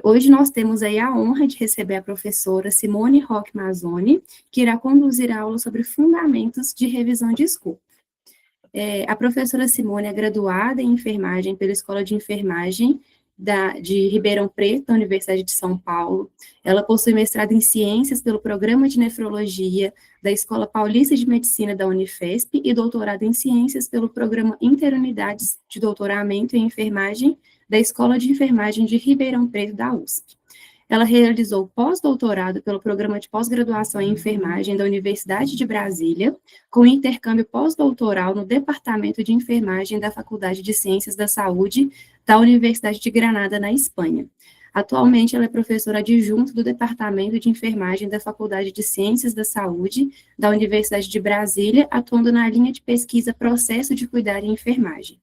Hoje nós temos aí a honra de receber a professora Simone Roque Mazzoni, que irá conduzir a aula sobre fundamentos de revisão de escopo. A professora Simone é graduada em enfermagem pela Escola de Enfermagem de Ribeirão Preto, da Universidade de São Paulo. Ela possui mestrado em Ciências pelo Programa de Nefrologia da Escola Paulista de Medicina da Unifesp e doutorado em Ciências pelo Programa Interunidades de Doutoramento em Enfermagem da Escola de Enfermagem de Ribeirão Preto, da USP. Ela realizou pós-doutorado pelo Programa de Pós-Graduação em Enfermagem da Universidade de Brasília, com intercâmbio pós-doutoral no Departamento de Enfermagem da Faculdade de Ciências da Saúde da Universidade de Granada, na Espanha. Atualmente, ela é professora adjunta do Departamento de Enfermagem da Faculdade de Ciências da Saúde da Universidade de Brasília, atuando na linha de pesquisa Processo de Cuidar em Enfermagem.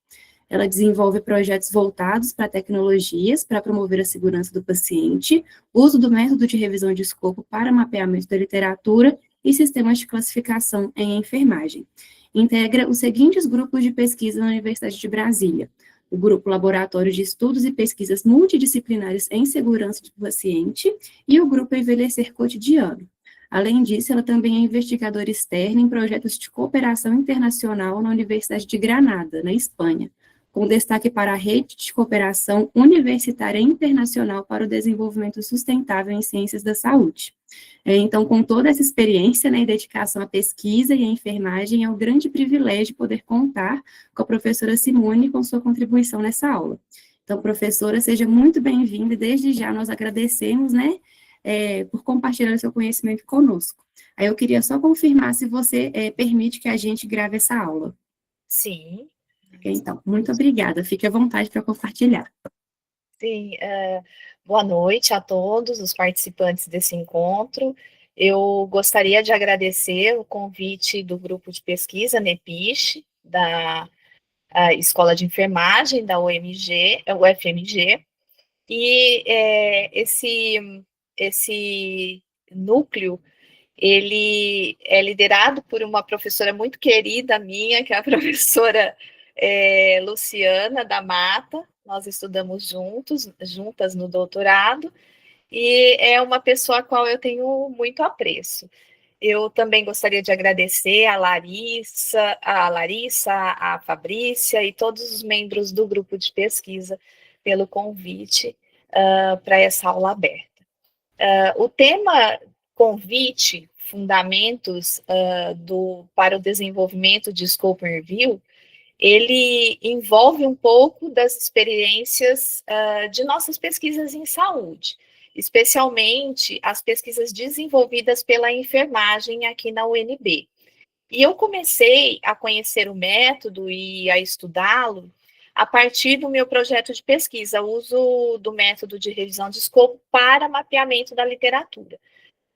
Ela desenvolve projetos voltados para tecnologias para promover a segurança do paciente, uso do método de revisão de escopo para mapeamento da literatura e sistemas de classificação em enfermagem. Integra os seguintes grupos de pesquisa na Universidade de Brasília: o Grupo Laboratório de Estudos e Pesquisas Multidisciplinares em Segurança do Paciente e o Grupo Envelhecer Cotidiano. Além disso, ela também é investigadora externa em projetos de cooperação internacional na Universidade de Granada, na Espanha, com destaque para a Rede de Cooperação Universitária Internacional para o Desenvolvimento Sustentável em Ciências da Saúde. Então, com toda essa experiência, e dedicação à pesquisa e à enfermagem, é um grande privilégio poder contar com a professora Simone com sua contribuição nessa aula. Então, professora, seja muito bem-vinda, e desde já nós agradecemos, por compartilhar o seu conhecimento conosco. Aí eu queria só confirmar se você permite que a gente grave essa aula. Sim. Então, muito obrigada. Fique à vontade para compartilhar. Sim, boa noite a todos os participantes desse encontro. Eu gostaria de agradecer o convite do grupo de pesquisa NEPISH, da Escola de Enfermagem da UFMG, e esse núcleo, ele é liderado por uma professora muito querida minha, que é a professora Luciana da Mata. Nós estudamos juntas no doutorado, e é uma pessoa a qual eu tenho muito apreço. Eu também gostaria de agradecer a Larissa, a Fabrícia e todos os membros do grupo de pesquisa pelo convite para essa aula aberta. O tema convite, fundamentos para o desenvolvimento de Scope Review, ele envolve um pouco das experiências de nossas pesquisas em saúde, especialmente as pesquisas desenvolvidas pela enfermagem aqui na UNB. E eu comecei a conhecer o método e a estudá-lo a partir do meu projeto de pesquisa, uso do método de revisão de escopo para mapeamento da literatura.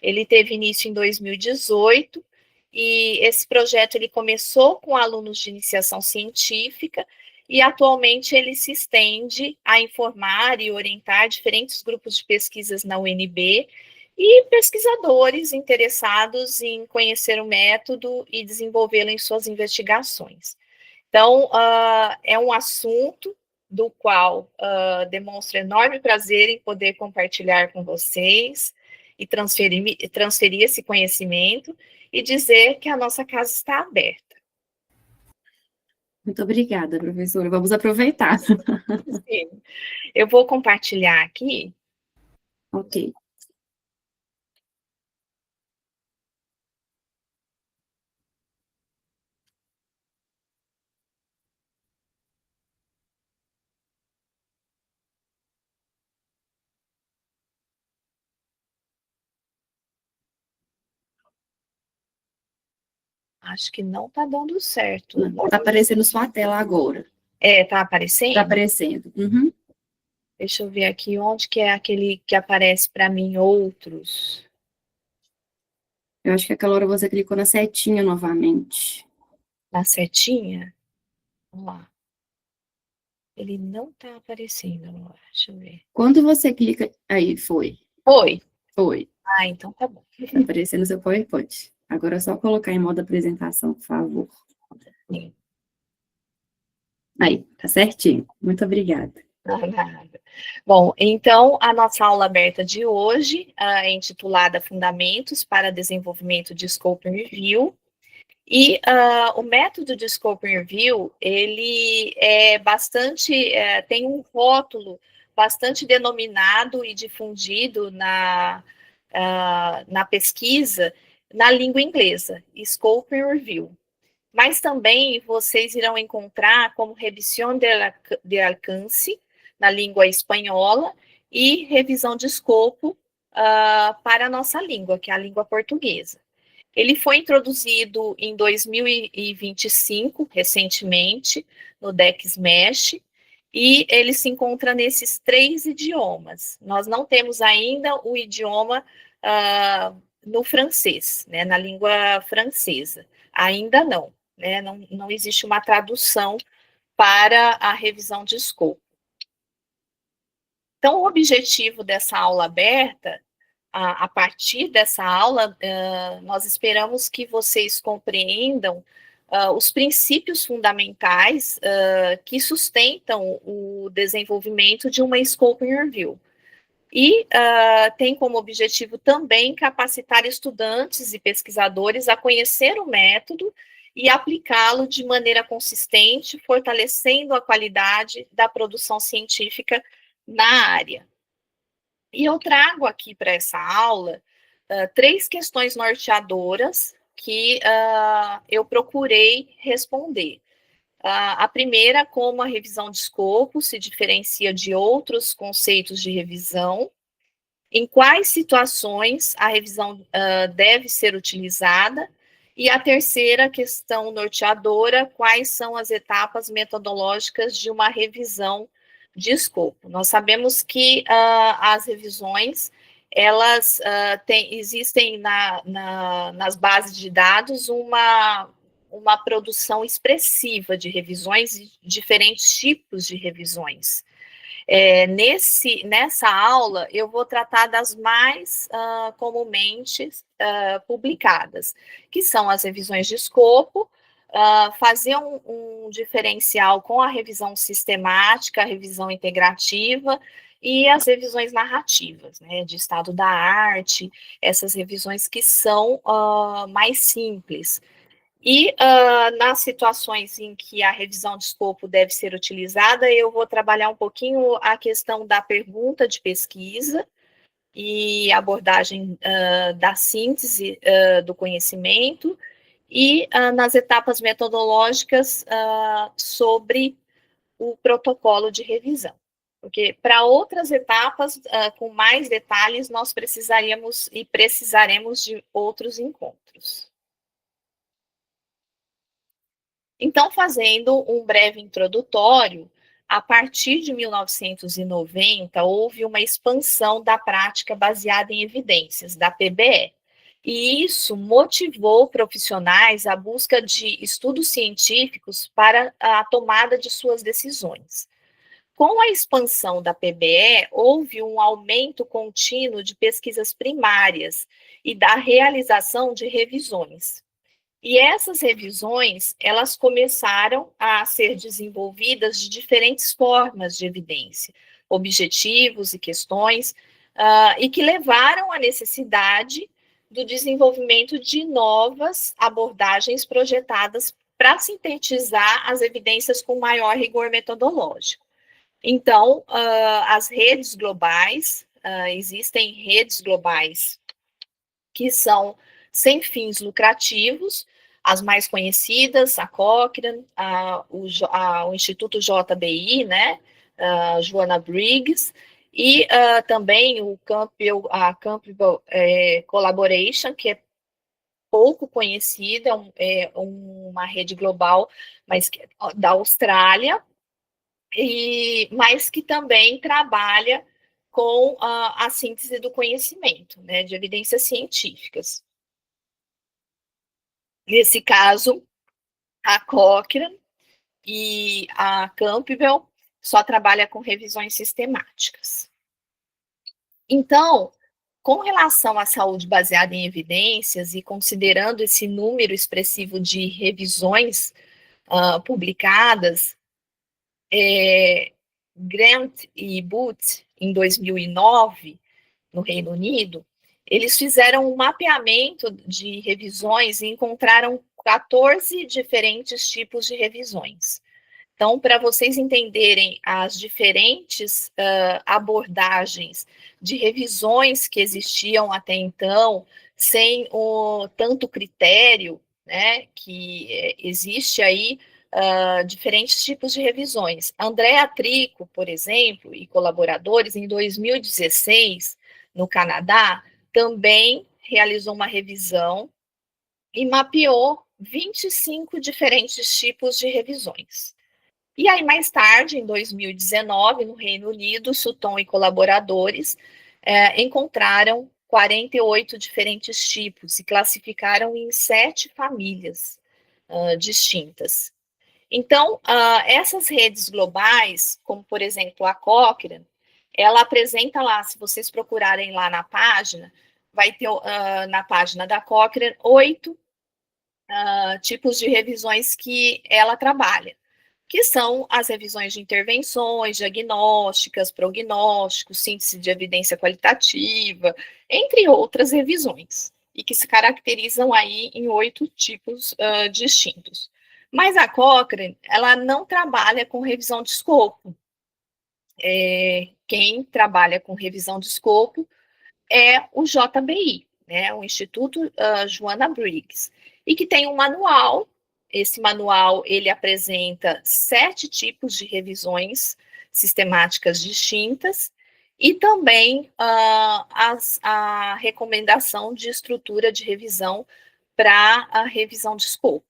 Ele teve início em 2018, e esse projeto ele começou com alunos de iniciação científica, e atualmente ele se estende a informar e orientar diferentes grupos de pesquisas na UNB e pesquisadores interessados em conhecer o método e desenvolvê-lo em suas investigações. Então, é um assunto do qual demonstro enorme prazer em poder compartilhar com vocês e transferir esse conhecimento e dizer que a nossa casa está aberta. Muito obrigada, professora. Vamos aproveitar. Sim. Eu vou compartilhar aqui. Ok. Acho que não está dando certo. Está aparecendo sua tela agora. Está aparecendo? Está aparecendo. Uhum. Deixa eu ver aqui onde que é aquele que aparece para mim outros. Eu acho que aquela hora você clicou na setinha novamente. Na setinha? Vamos lá. Ele não está aparecendo agora. Deixa eu ver. Quando você clica... Aí, foi. Foi? Foi. Então tá bom. Está aparecendo o seu PowerPoint. Agora é só colocar em modo apresentação, por favor. Sim. Aí, tá certinho. Muito obrigada. Nada. Bom, então a nossa aula aberta de hoje é intitulada Fundamentos para Desenvolvimento de Scope and Review. E o método de Scope and Review, ele é bastante, tem um rótulo bastante denominado e difundido na pesquisa na língua inglesa, Scope and Review. Mas também vocês irão encontrar como revisão de alcance na língua espanhola e revisão de escopo para a nossa língua, que é a língua portuguesa. Ele foi introduzido em 2025, recentemente, no DexMesh, e ele se encontra nesses 3 idiomas. Nós não temos ainda o idioma no francês, né, na língua francesa. Ainda não, né, não existe uma tradução para a revisão de escopo. Então, o objetivo dessa aula aberta, a partir dessa aula, nós esperamos que vocês compreendam os princípios fundamentais que sustentam o desenvolvimento de uma Scope and Review. E tem como objetivo também capacitar estudantes e pesquisadores a conhecer o método e aplicá-lo de maneira consistente, fortalecendo a qualidade da produção científica na área. E eu trago aqui para essa aula 3 questões norteadoras que eu procurei responder. A primeira, como a revisão de escopo se diferencia de outros conceitos de revisão, em quais situações a revisão deve ser utilizada, e a terceira questão norteadora, quais são as etapas metodológicas de uma revisão de escopo. Nós sabemos que as revisões, elas existem nas bases de dados uma produção expressiva de revisões e diferentes tipos de revisões. Nessa aula, eu vou tratar das mais comumente publicadas, que são as revisões de escopo, fazer um diferencial com a revisão sistemática, a revisão integrativa e as revisões narrativas, né, de estado da arte, essas revisões que são mais simples. E nas situações em que a revisão de escopo deve ser utilizada, eu vou trabalhar um pouquinho a questão da pergunta de pesquisa e abordagem da síntese do conhecimento, e nas etapas metodológicas sobre o protocolo de revisão. Porque para outras etapas, com mais detalhes, nós precisaríamos e precisaremos de outros encontros. Então, fazendo um breve introdutório, a partir de 1990, houve uma expansão da prática baseada em evidências, da PBE. E isso motivou profissionais à busca de estudos científicos para a tomada de suas decisões. Com a expansão da PBE, houve um aumento contínuo de pesquisas primárias e da realização de revisões. E essas revisões, elas começaram a ser desenvolvidas de diferentes formas de evidência, objetivos e questões, e que levaram à necessidade do desenvolvimento de novas abordagens projetadas para sintetizar as evidências com maior rigor metodológico. Então, as redes globais, existem redes globais que são sem fins lucrativos, as mais conhecidas, a Cochrane, o Instituto JBI, né, Joanna Briggs, e também a Campbell Collaboration, que é pouco conhecida, uma rede global, mas da Austrália, mas que também trabalha com a síntese do conhecimento, né, de evidências científicas. Nesse caso, a Cochrane e a Campbell só trabalha com revisões sistemáticas. Então, com relação à saúde baseada em evidências e considerando esse número expressivo de revisões publicadas, Grant e Booth, em 2009, no Reino Unido, eles fizeram um mapeamento de revisões e encontraram 14 diferentes tipos de revisões. Então, para vocês entenderem as diferentes abordagens de revisões que existiam até então, sem tanto critério, né, que existe aí diferentes tipos de revisões. Andrea Trico, por exemplo, e colaboradores, em 2016, no Canadá, também realizou uma revisão e mapeou 25 diferentes tipos de revisões. E aí, mais tarde, em 2019, no Reino Unido, Sutton e colaboradores encontraram 48 diferentes tipos e classificaram em 7 famílias distintas. Então, essas redes globais, como por exemplo a Cochrane, ela apresenta lá, se vocês procurarem lá na página, vai ter na página da Cochrane 8 tipos de revisões que ela trabalha, que são as revisões de intervenções, diagnósticas, prognósticos, síntese de evidência qualitativa, entre outras revisões, e que se caracterizam aí em 8 tipos distintos. Mas a Cochrane, ela não trabalha com revisão de escopo. Quem trabalha com revisão de escopo é o JBI, né, o Instituto Joanna Briggs, e que tem um manual. Esse manual, ele apresenta 7 tipos de revisões sistemáticas distintas e também a recomendação de estrutura de revisão para a revisão de escopo.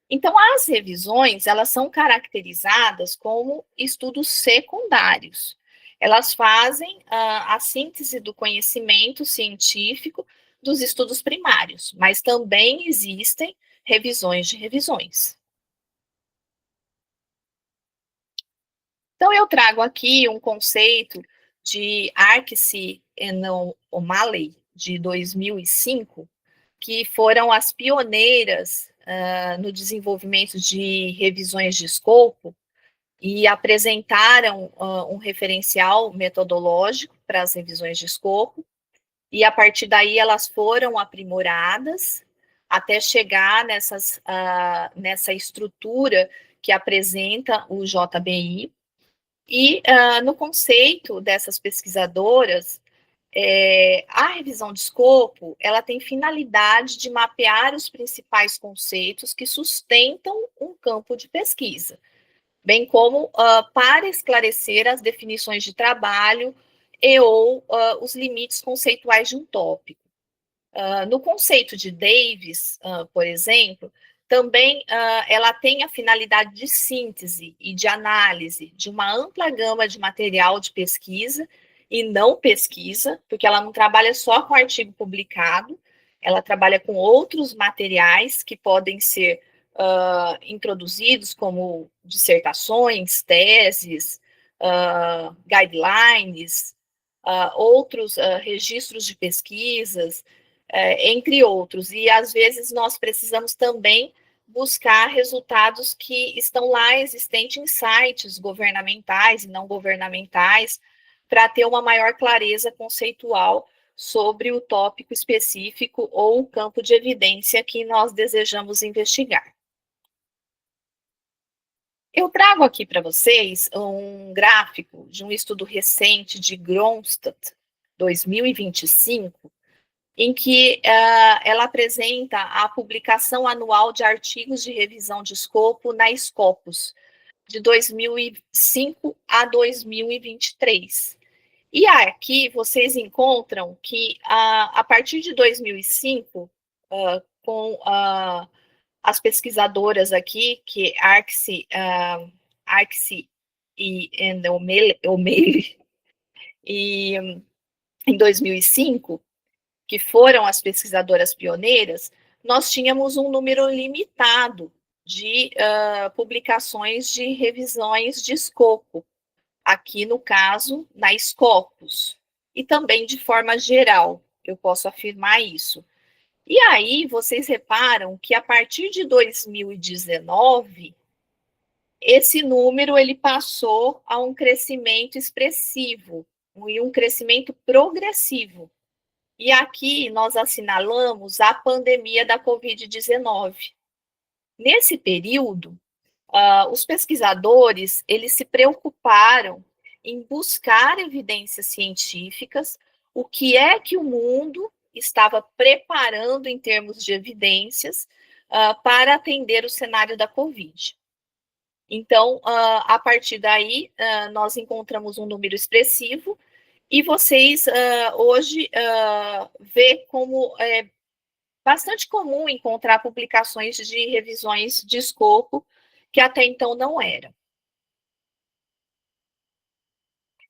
Então, as revisões, elas são caracterizadas como estudos secundários. Elas fazem a síntese do conhecimento científico dos estudos primários, mas também existem revisões de revisões. Então, eu trago aqui um conceito de Arksey e O'Malley, de 2005, que foram as pioneiras no desenvolvimento de revisões de escopo e apresentaram um referencial metodológico para as revisões de escopo, e a partir daí elas foram aprimoradas até chegar nessa estrutura que apresenta o JBI. E no conceito dessas pesquisadoras, a revisão de escopo, ela tem finalidade de mapear os principais conceitos que sustentam um campo de pesquisa, bem como para esclarecer as definições de trabalho e ou os limites conceituais de um tópico. No conceito de Davis, por exemplo, também ela tem a finalidade de síntese e de análise de uma ampla gama de material de pesquisa e não pesquisa, porque ela não trabalha só com artigo publicado, ela trabalha com outros materiais que podem ser introduzidos, como dissertações, teses, guidelines, outros registros de pesquisas, entre outros. E às vezes nós precisamos também buscar resultados que estão lá existentes em sites governamentais e não governamentais, para ter uma maior clareza conceitual sobre o tópico específico ou o campo de evidência que nós desejamos investigar. Eu trago aqui para vocês um gráfico de um estudo recente de Gronstadt, 2025, em que ela apresenta a publicação anual de artigos de revisão de escopo na Scopus, de 2005 a 2023. E aqui vocês encontram que, a partir de 2005, com as pesquisadoras aqui, que Arksey e O'Malley, e em 2005, que foram as pesquisadoras pioneiras, nós tínhamos um número limitado de publicações de revisões de escopo, aqui no caso, na Scopus, e também de forma geral, eu posso afirmar isso. E aí, vocês reparam que a partir de 2019, esse número ele passou a um crescimento expressivo e um crescimento progressivo. E aqui nós assinalamos a pandemia da Covid-19. Nesse período, os pesquisadores eles se preocuparam em buscar evidências científicas, o que é que o mundo estava preparando em termos de evidências para atender o cenário da Covid. Então, a partir daí, nós encontramos um número expressivo e vocês hoje vê como é bastante comum encontrar publicações de revisões de escopo que até então não era.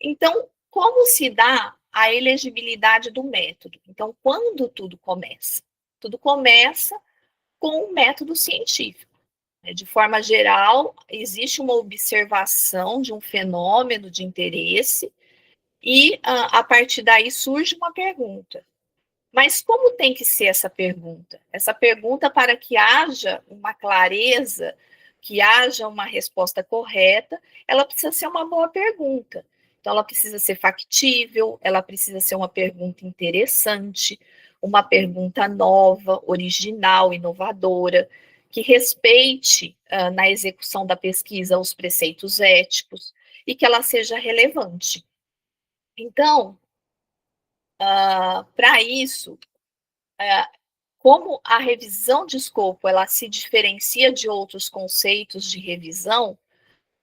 Então, como se dá a elegibilidade do método? Então, quando tudo começa? Tudo começa com o método científico. De forma geral, existe uma observação de um fenômeno de interesse e, a partir daí, surge uma pergunta. Mas como tem que ser essa pergunta? Essa pergunta, para que haja uma clareza, que haja uma resposta correta, ela precisa ser uma boa pergunta. Então, ela precisa ser factível, ela precisa ser uma pergunta interessante, uma pergunta nova, original, inovadora, que respeite, na execução da pesquisa, os preceitos éticos e que ela seja relevante. Então, para isso, como a revisão de escopo ela se diferencia de outros conceitos de revisão,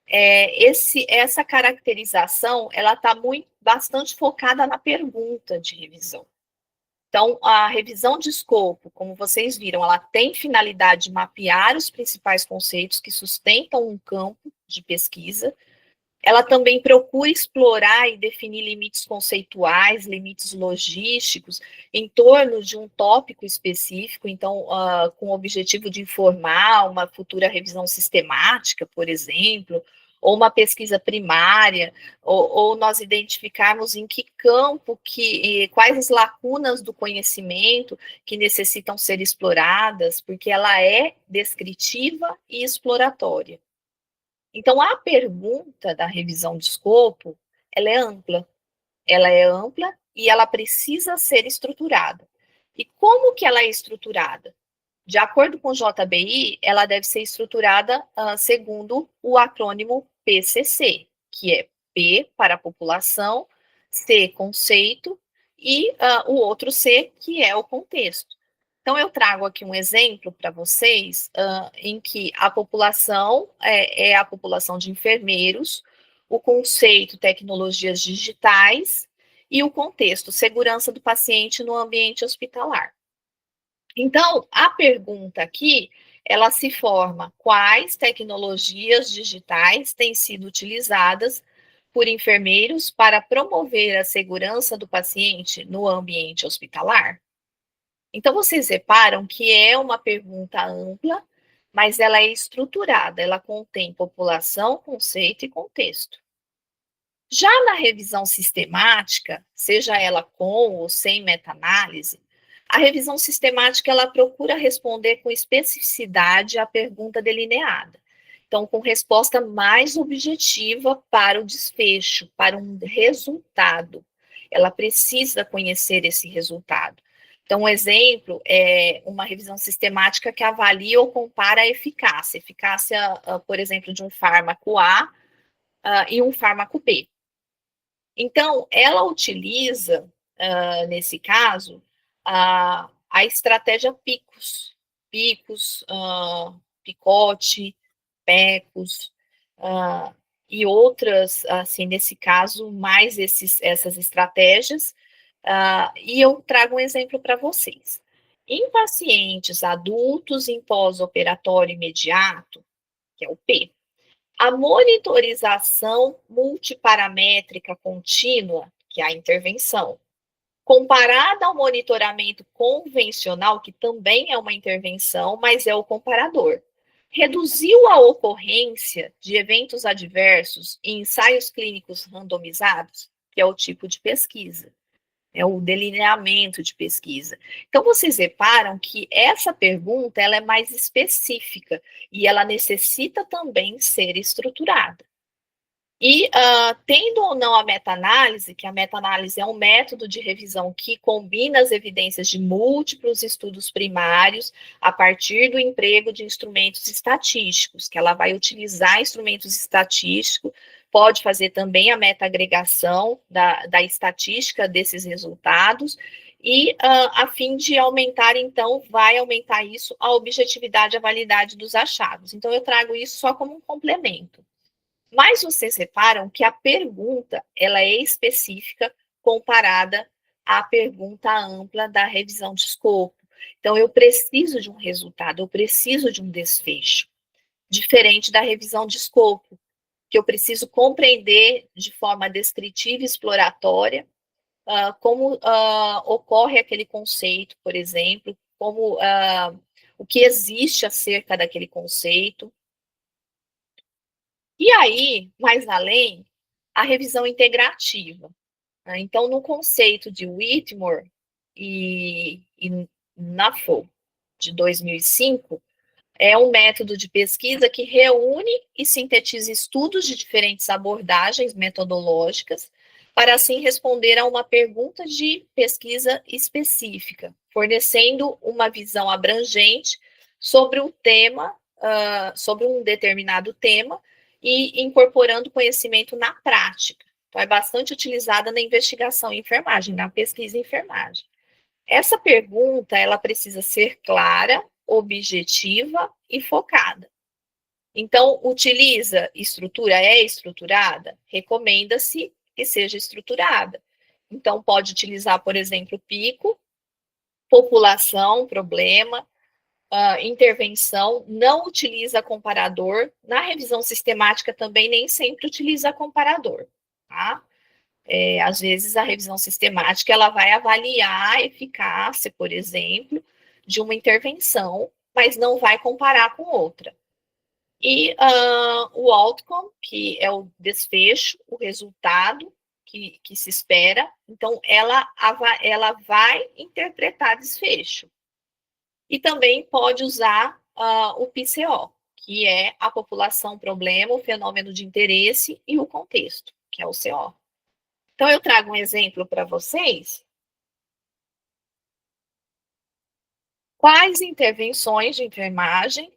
essa caracterização ela está bastante focada na pergunta de revisão. Então, a revisão de escopo, como vocês viram, ela tem finalidade de mapear os principais conceitos que sustentam um campo de pesquisa. Ela também procura explorar e definir limites conceituais, limites logísticos, em torno de um tópico específico, então, com o objetivo de informar uma futura revisão sistemática, por exemplo, ou uma pesquisa primária, ou nós identificarmos em que campo, quais as lacunas do conhecimento que necessitam ser exploradas, porque ela é descritiva e exploratória. Então, a pergunta da revisão de escopo, ela é ampla. Ela é ampla e ela precisa ser estruturada. E como que ela é estruturada? De acordo com o JBI, ela deve ser estruturada segundo o acrônimo PCC, que é P para população, C, conceito, e o outro C, que é o contexto. Então, eu trago aqui um exemplo para vocês em que a população é a população de enfermeiros, o conceito tecnologias digitais e o contexto segurança do paciente no ambiente hospitalar. Então, a pergunta aqui, ela se forma: quais tecnologias digitais têm sido utilizadas por enfermeiros para promover a segurança do paciente no ambiente hospitalar? Então, vocês reparam que é uma pergunta ampla, mas ela é estruturada, ela contém população, conceito e contexto. Já na revisão sistemática, seja ela com ou sem meta-análise, a revisão sistemática ela procura responder com especificidade à pergunta delineada. Então, com resposta mais objetiva para o desfecho, para um resultado. Ela precisa conhecer esse resultado. Então, um exemplo é uma revisão sistemática que avalia ou compara a eficácia. Eficácia, por exemplo, de um fármaco A e um fármaco B. Então, ela utiliza, nesse caso, a estratégia PICOS. PICOS, PICOT, PECOS, e outras, assim, nesse caso, mais essas estratégias, e eu trago um exemplo para vocês. Em pacientes adultos em pós-operatório imediato, que é o P, a monitorização multiparamétrica contínua, que é a intervenção, comparada ao monitoramento convencional, que também é uma intervenção, mas é o comparador, reduziu a ocorrência de eventos adversos em ensaios clínicos randomizados, que é o tipo de pesquisa. é o delineamento de pesquisa. Então, vocês reparam que essa pergunta ela é mais específica e ela necessita também ser estruturada. E, tendo ou não a meta-análise, que a meta-análise é um método de revisão que combina as evidências de múltiplos estudos primários a partir do emprego de instrumentos estatísticos, que ela vai utilizar instrumentos estatísticos, pode fazer também a meta-agregação da estatística desses resultados, e a fim de aumentar, então, vai aumentar isso a objetividade e a validade dos achados. Então, eu trago isso só como um complemento. Mas vocês reparam que a pergunta, ela é específica comparada à pergunta ampla da revisão de escopo. Então, eu preciso de um resultado, eu preciso de um desfecho, diferente da revisão de escopo, que eu preciso compreender de forma descritiva e exploratória como ocorre aquele conceito, por exemplo, como o que existe acerca daquele conceito. E aí, mais além, a revisão integrativa. Né? Então, no conceito de Whitmore e Nuffel, de 2005, é um método de pesquisa que reúne e sintetiza estudos de diferentes abordagens metodológicas para assim responder a uma pergunta de pesquisa específica, fornecendo uma visão abrangente sobre um tema, sobre um determinado tema e incorporando conhecimento na prática. Então, é bastante utilizada na investigação em enfermagem, na pesquisa em enfermagem. Essa pergunta, ela precisa ser clara, objetiva e focada. Então, utiliza estrutura, é estruturada? Recomenda-se que seja estruturada. Então, pode utilizar, por exemplo, pico, população, problema, intervenção, não utiliza comparador. Na revisão sistemática também nem sempre utiliza comparador, tá? Às vezes a revisão sistemática ela vai avaliar a eficácia, por exemplo, de uma intervenção, mas não vai comparar com outra. E o outcome, que é o desfecho, o resultado que se espera, então ela vai interpretar desfecho. E também pode usar o PCO, que é a população problema, o fenômeno de interesse e o contexto, que é o CO. Então, eu trago um exemplo para vocês. Quais intervenções de enfermagem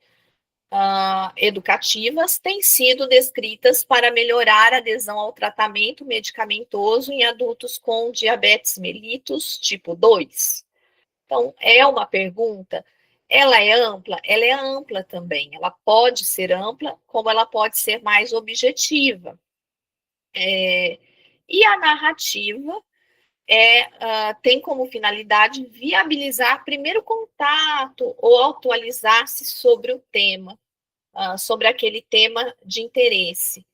educativas têm sido descritas para melhorar a adesão ao tratamento medicamentoso em adultos com diabetes mellitus tipo 2? Então, é uma pergunta, ela é ampla também, ela pode ser ampla, como ela pode ser mais objetiva. E a narrativa tem como finalidade viabilizar primeiro contato ou atualizar-se sobre o tema, sobre aquele tema de interesse.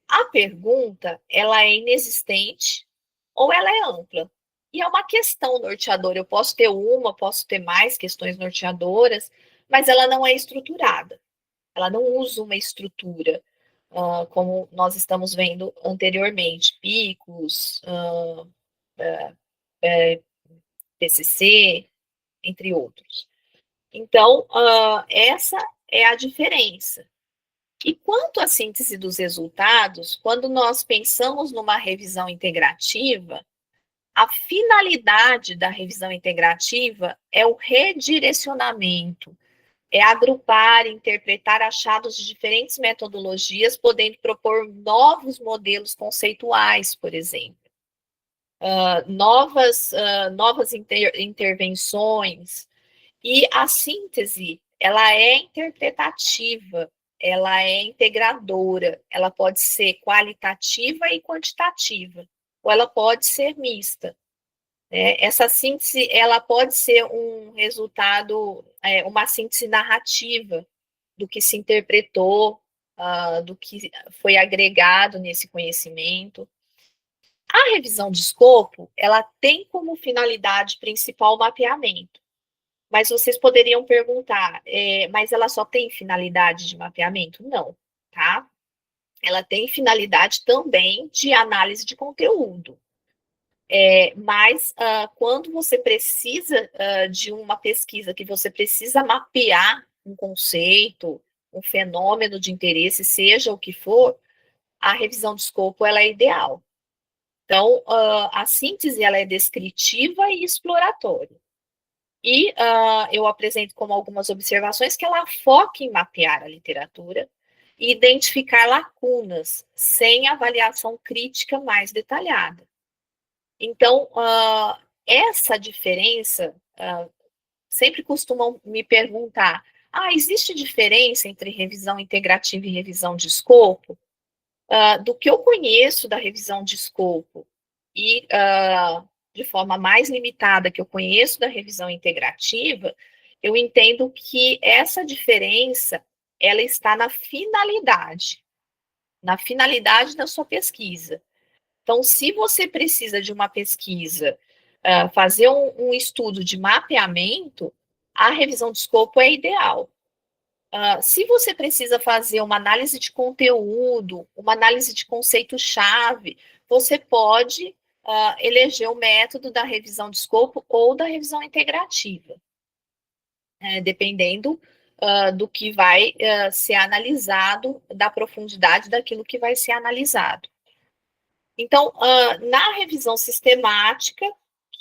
A pergunta, ela é inexistente ou ela é ampla? E é uma questão norteadora. Eu posso ter uma, posso ter mais questões norteadoras, mas ela não é estruturada. Ela não usa uma estrutura, como nós estamos vendo anteriormente, picos, PCC, entre outros. Então, essa é a diferença. E quanto à síntese dos resultados, quando nós pensamos numa revisão integrativa, a finalidade da revisão integrativa é o redirecionamento, é agrupar, interpretar achados de diferentes metodologias, podendo propor novos modelos conceituais, por exemplo. Novas intervenções, e a síntese, ela é interpretativa, ela é integradora, ela pode ser qualitativa e quantitativa, ou ela pode ser mista. Essa síntese, ela pode ser um resultado, uma síntese narrativa do que se interpretou, do que foi agregado nesse conhecimento. A revisão de escopo, ela tem como finalidade principal o mapeamento. Mas vocês poderiam perguntar, mas ela só tem finalidade de mapeamento? Não, tá? Ela tem finalidade também de análise de conteúdo. Mas quando você precisa de uma pesquisa, que você precisa mapear um conceito, um fenômeno de interesse, seja o que for, a revisão de escopo ela é ideal. Então, a síntese ela é descritiva e exploratória. E eu apresento como algumas observações que ela foca em mapear a literatura e identificar lacunas, sem avaliação crítica mais detalhada. Então, essa diferença, sempre costumam me perguntar, existe diferença entre revisão integrativa e revisão de escopo? Do que eu conheço da revisão de escopo e de forma mais limitada que eu conheço da revisão integrativa, eu entendo que essa diferença, ela está na finalidade da sua pesquisa. Então, se você precisa de uma pesquisa, fazer um estudo de mapeamento, a revisão de escopo é ideal. Se você precisa fazer uma análise de conteúdo, uma análise de conceito-chave, você pode eleger o método da revisão de escopo ou da revisão integrativa, dependendo do que vai ser analisado, da profundidade daquilo que vai ser analisado. Então, na revisão sistemática,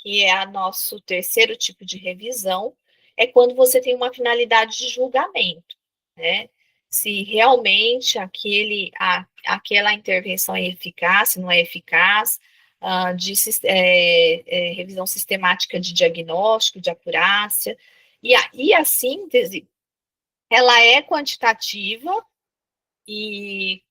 que é o nosso terceiro tipo de revisão, é quando você tem uma finalidade de julgamento, né? Se realmente aquela intervenção é eficaz, se não é eficaz, revisão sistemática de diagnóstico, de acurácia, e a síntese, ela é quantitativa e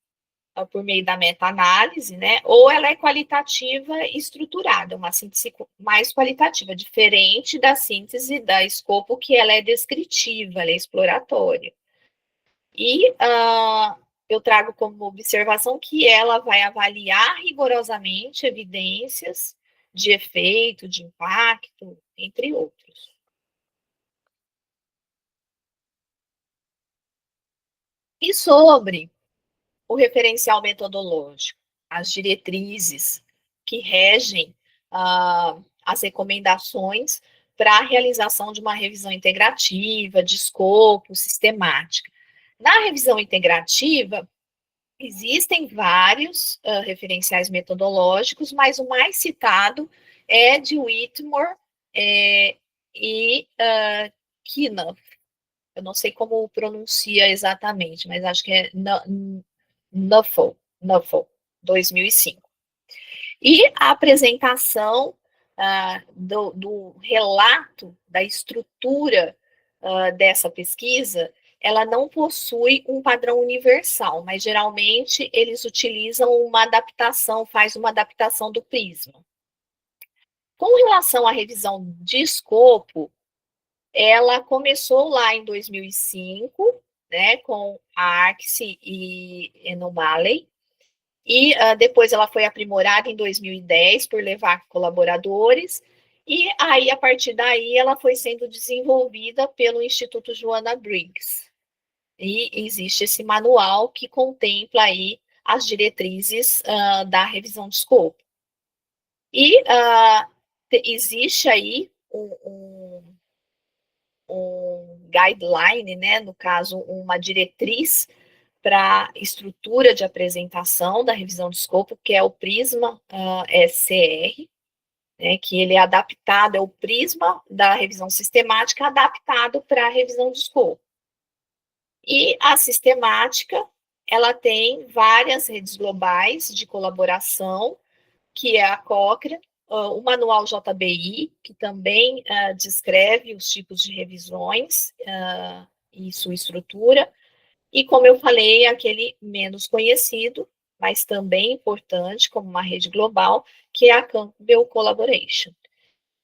por meio da meta-análise, né? Ou ela é qualitativa e estruturada, uma síntese mais qualitativa, diferente da síntese da escopo, que ela é descritiva, ela é exploratória. E eu trago como observação que ela vai avaliar rigorosamente evidências de efeito, de impacto, entre outros. E sobre o referencial metodológico, as diretrizes que regem as recomendações para a realização de uma revisão integrativa, de escopo, sistemática. Na revisão integrativa, existem vários referenciais metodológicos, mas o mais citado é de Whitmore e Knauf. Eu não sei como pronuncia exatamente, mas acho que é Nuffle, 2005. E a apresentação do relato, da estrutura dessa pesquisa, ela não possui um padrão universal, mas geralmente eles utilizam uma adaptação, faz uma adaptação do prisma. Com relação à revisão de escopo, ela começou lá em 2005, né, com a Arce e Enomaley, e depois ela foi aprimorada em 2010 por levar colaboradores, e aí, a partir daí, ela foi sendo desenvolvida pelo Instituto Joanna Briggs. E existe esse manual que contempla aí as diretrizes da revisão de escopo. E existe aí um guideline, né, no caso, uma diretriz para estrutura de apresentação da revisão de escopo, que é o Prisma SCR, né, que ele é adaptado, é o prisma da revisão sistemática adaptado para a revisão de escopo. E a sistemática, ela tem várias redes globais de colaboração, que é a Cochrane, o manual JBI, que também descreve os tipos de revisões e sua estrutura, e como eu falei, aquele menos conhecido, mas também importante como uma rede global, que é a Campbell Collaboration.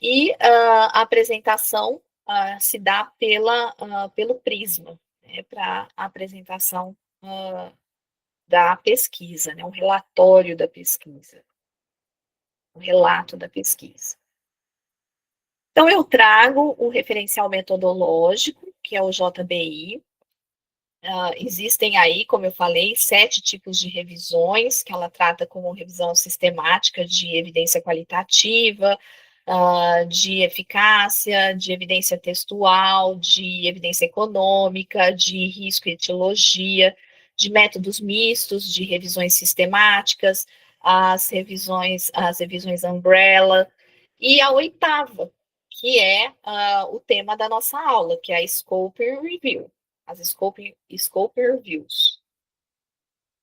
E a apresentação se dá pelo Prisma, né, para a apresentação da pesquisa, né, um relatório da pesquisa, um relato da pesquisa. Então, eu trago o referencial metodológico, que é o JBI, Existem aí, como eu falei, 7 tipos de revisões, que ela trata como revisão sistemática de evidência qualitativa, de eficácia, de evidência textual, de evidência econômica, de risco e etiologia, de métodos mistos, de revisões sistemáticas, as revisões umbrella, e a oitava, que é o tema da nossa aula, que é a Scope Review, as scope Reviews.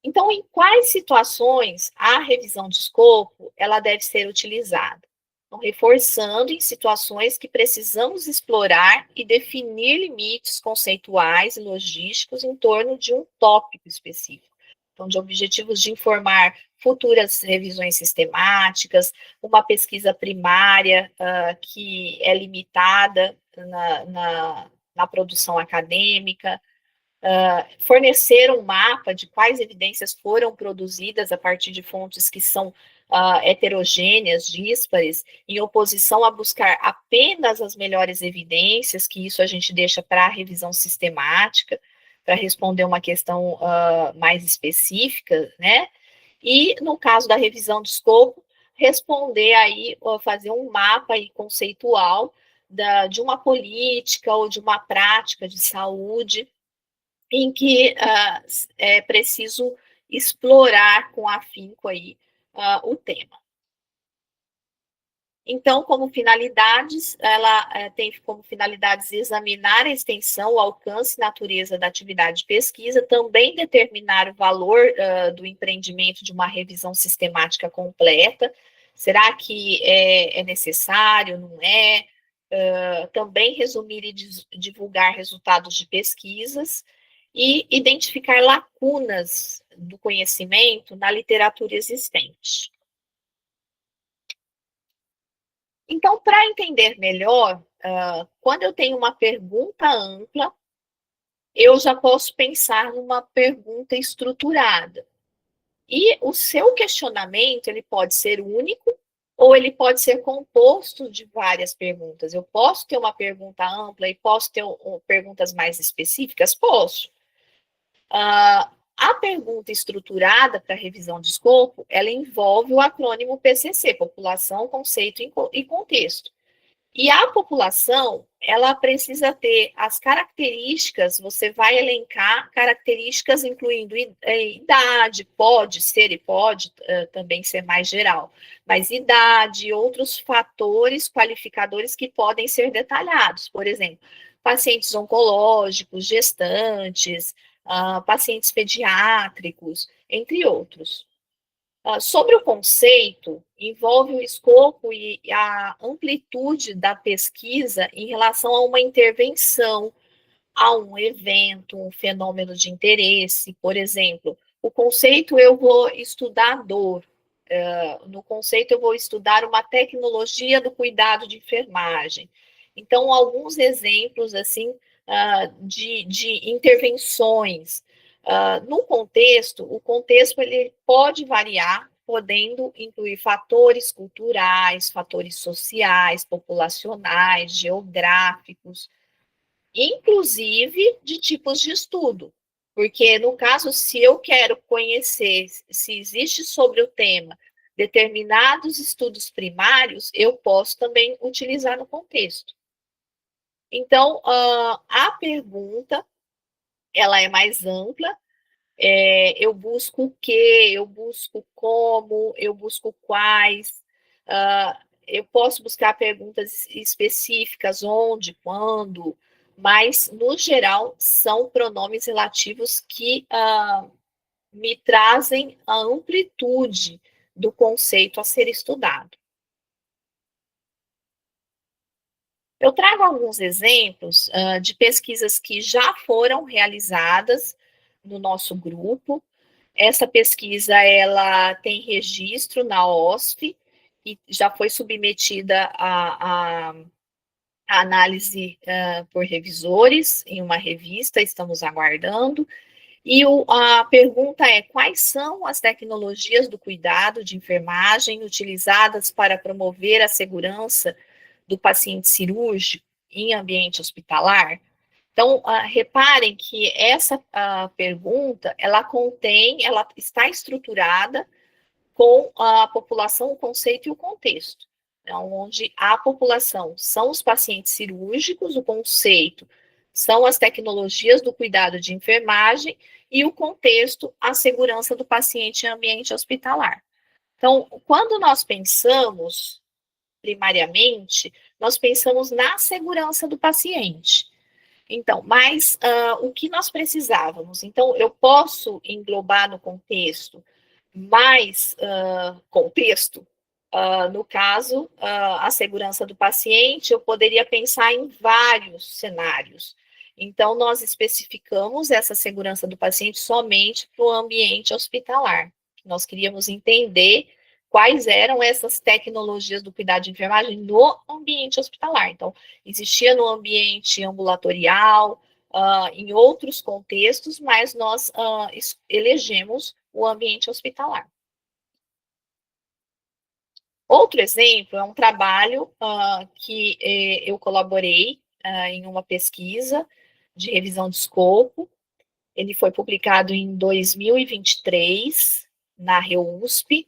Então, em quais situações a revisão de escopo ela deve ser utilizada? Então, reforçando em situações que precisamos explorar e definir limites conceituais e logísticos em torno de um tópico específico. Então, de objetivos de informar futuras revisões sistemáticas, uma pesquisa primária que é limitada na produção acadêmica, fornecer um mapa de quais evidências foram produzidas a partir de fontes que são heterogêneas, díspares, em oposição a buscar apenas as melhores evidências, que isso a gente deixa para a revisão sistemática, para responder uma questão mais específica, né? E, no caso da revisão de escopo, responder aí, fazer um mapa aí conceitual de uma política ou de uma prática de saúde, em que é preciso explorar com afinco aí o tema. Então, como finalidades, ela tem como finalidades examinar a extensão, o alcance e natureza da atividade de pesquisa, também determinar o valor do empreendimento de uma revisão sistemática completa. Será que é necessário, não é? Também resumir e divulgar resultados de pesquisas e identificar lacunas do conhecimento na literatura existente. Então, para entender melhor, quando eu tenho uma pergunta ampla, eu já posso pensar numa pergunta estruturada. E o seu questionamento, ele pode ser único ou ele pode ser composto de várias perguntas. Eu posso ter uma pergunta ampla e posso ter perguntas mais específicas? Posso. A pergunta estruturada para revisão de escopo, ela envolve o acrônimo PCC, População, Conceito e Contexto. E a população, ela precisa ter as características, você vai elencar características incluindo idade, pode ser e pode também ser mais geral, mas idade e outros fatores qualificadores que podem ser detalhados. Por exemplo, pacientes oncológicos, gestantes, pacientes pediátricos, entre outros. Sobre o conceito, envolve o escopo e a amplitude da pesquisa em relação a uma intervenção, a um evento, um fenômeno de interesse. Por exemplo, o conceito eu vou estudar dor. No conceito eu vou estudar uma tecnologia do cuidado de enfermagem. Então, alguns exemplos assim de intervenções. No contexto, o contexto ele pode variar, podendo incluir fatores culturais, fatores sociais, populacionais, geográficos, inclusive de tipos de estudo. Porque, no caso, se eu quero conhecer se existe sobre o tema determinados estudos primários, eu posso também utilizar no contexto. Então, a pergunta, ela é mais ampla, eu busco o quê, eu busco como, eu busco quais, eu posso buscar perguntas específicas, onde, quando, mas, no geral, são pronomes relativos que me trazem a amplitude do conceito a ser estudado. Eu trago alguns exemplos de pesquisas que já foram realizadas no nosso grupo. Essa pesquisa ela tem registro na OSF e já foi submetida a análise por revisores em uma revista, estamos aguardando. E a pergunta é: quais são as tecnologias do cuidado de enfermagem utilizadas para promover a segurança do paciente cirúrgico em ambiente hospitalar? Então, reparem que essa pergunta, ela está estruturada com a população, o conceito e o contexto. Então, onde a população são os pacientes cirúrgicos, o conceito são as tecnologias do cuidado de enfermagem e o contexto, a segurança do paciente em ambiente hospitalar. Então, quando nós pensamos, primariamente, nós pensamos na segurança do paciente. Então, mas o que nós precisávamos? Então, eu posso englobar no contexto mais contexto, no caso, a segurança do paciente, eu poderia pensar em vários cenários. Então, nós especificamos essa segurança do paciente somente para o ambiente hospitalar. Nós queríamos entender quais eram essas tecnologias do cuidado de enfermagem no ambiente hospitalar. Então, existia no ambiente ambulatorial, em outros contextos, mas nós elegemos o ambiente hospitalar. Outro exemplo é um trabalho que eu colaborei em uma pesquisa de revisão de escopo. Ele foi publicado em 2023 na REUSP.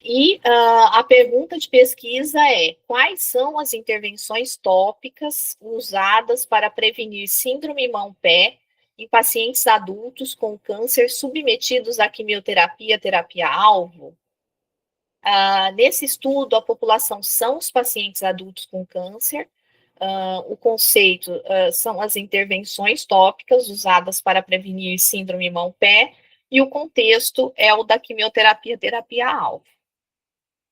E a pergunta de pesquisa é: quais são as intervenções tópicas usadas para prevenir síndrome mão-pé em pacientes adultos com câncer submetidos à quimioterapia, terapia-alvo? Nesse estudo, a população são os pacientes adultos com câncer. O conceito são as intervenções tópicas usadas para prevenir síndrome mão-pé, e o contexto é o da quimioterapia, terapia-alvo.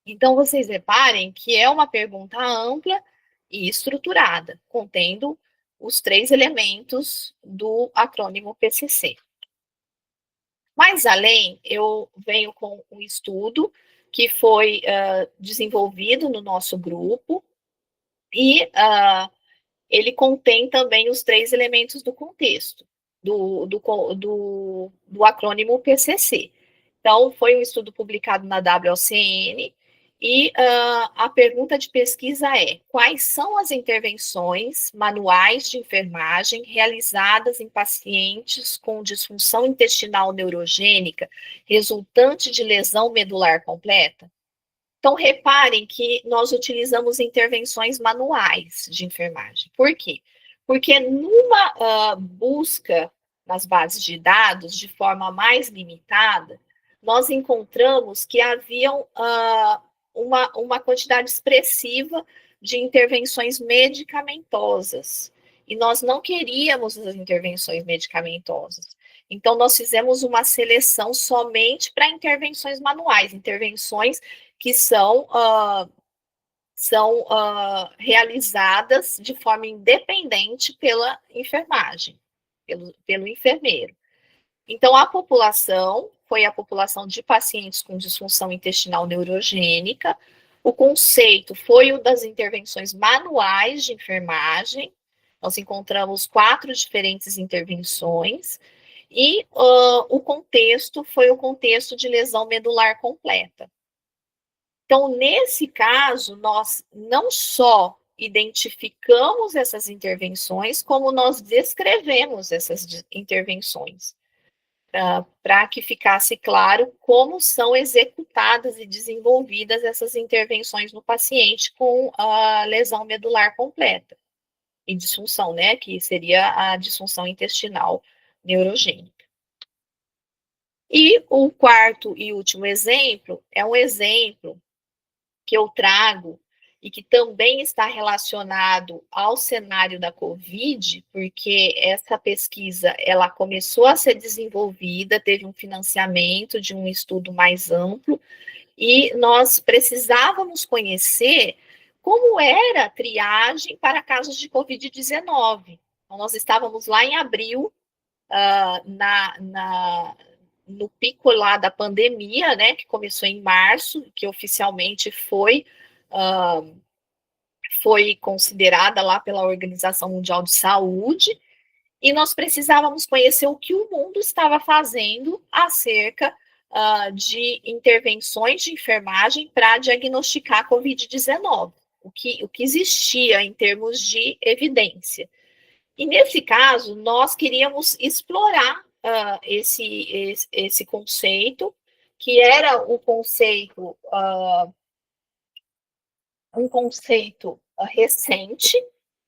Então, vocês reparem que é uma pergunta ampla e estruturada, contendo os 3 elementos do acrônimo PCC. Mais além, eu venho com um estudo que foi desenvolvido no nosso grupo, e ele contém também os 3 elementos do contexto, do acrônimo PCC. Então, foi um estudo publicado na WOCN, e a pergunta de pesquisa é: quais são as intervenções manuais de enfermagem realizadas em pacientes com disfunção intestinal neurogênica resultante de lesão medular completa? Então, reparem que nós utilizamos intervenções manuais de enfermagem. Por quê? Porque numa busca nas bases de dados de forma mais limitada, nós encontramos que haviam uma quantidade expressiva de intervenções medicamentosas. E nós não queríamos as intervenções medicamentosas. Então, nós fizemos uma seleção somente para intervenções manuais, intervenções que são realizadas de forma independente pela enfermagem, pelo enfermeiro. Então, a população foi a população de pacientes com disfunção intestinal neurogênica. O conceito foi o das intervenções manuais de enfermagem. Nós encontramos 4 diferentes intervenções. E o contexto foi o contexto de lesão medular completa. Então, nesse caso, nós não só identificamos essas intervenções, como nós descrevemos essas intervenções, para que ficasse claro como são executadas e desenvolvidas essas intervenções no paciente com a lesão medular completa e disfunção, né, que seria a disfunção intestinal neurogênica. E o quarto e último exemplo é um exemplo que eu trago e que também está relacionado ao cenário da COVID, porque essa pesquisa, ela começou a ser desenvolvida, teve um financiamento de um estudo mais amplo, e nós precisávamos conhecer como era a triagem para casos de COVID-19. Então, nós estávamos lá em abril, no pico lá da pandemia, né, que começou em março, que oficialmente foi considerada lá pela Organização Mundial de Saúde, e nós precisávamos conhecer o que o mundo estava fazendo acerca de intervenções de enfermagem para diagnosticar a COVID-19, o que existia em termos de evidência. E, nesse caso, nós queríamos explorar esse conceito, que era o conceito, um conceito recente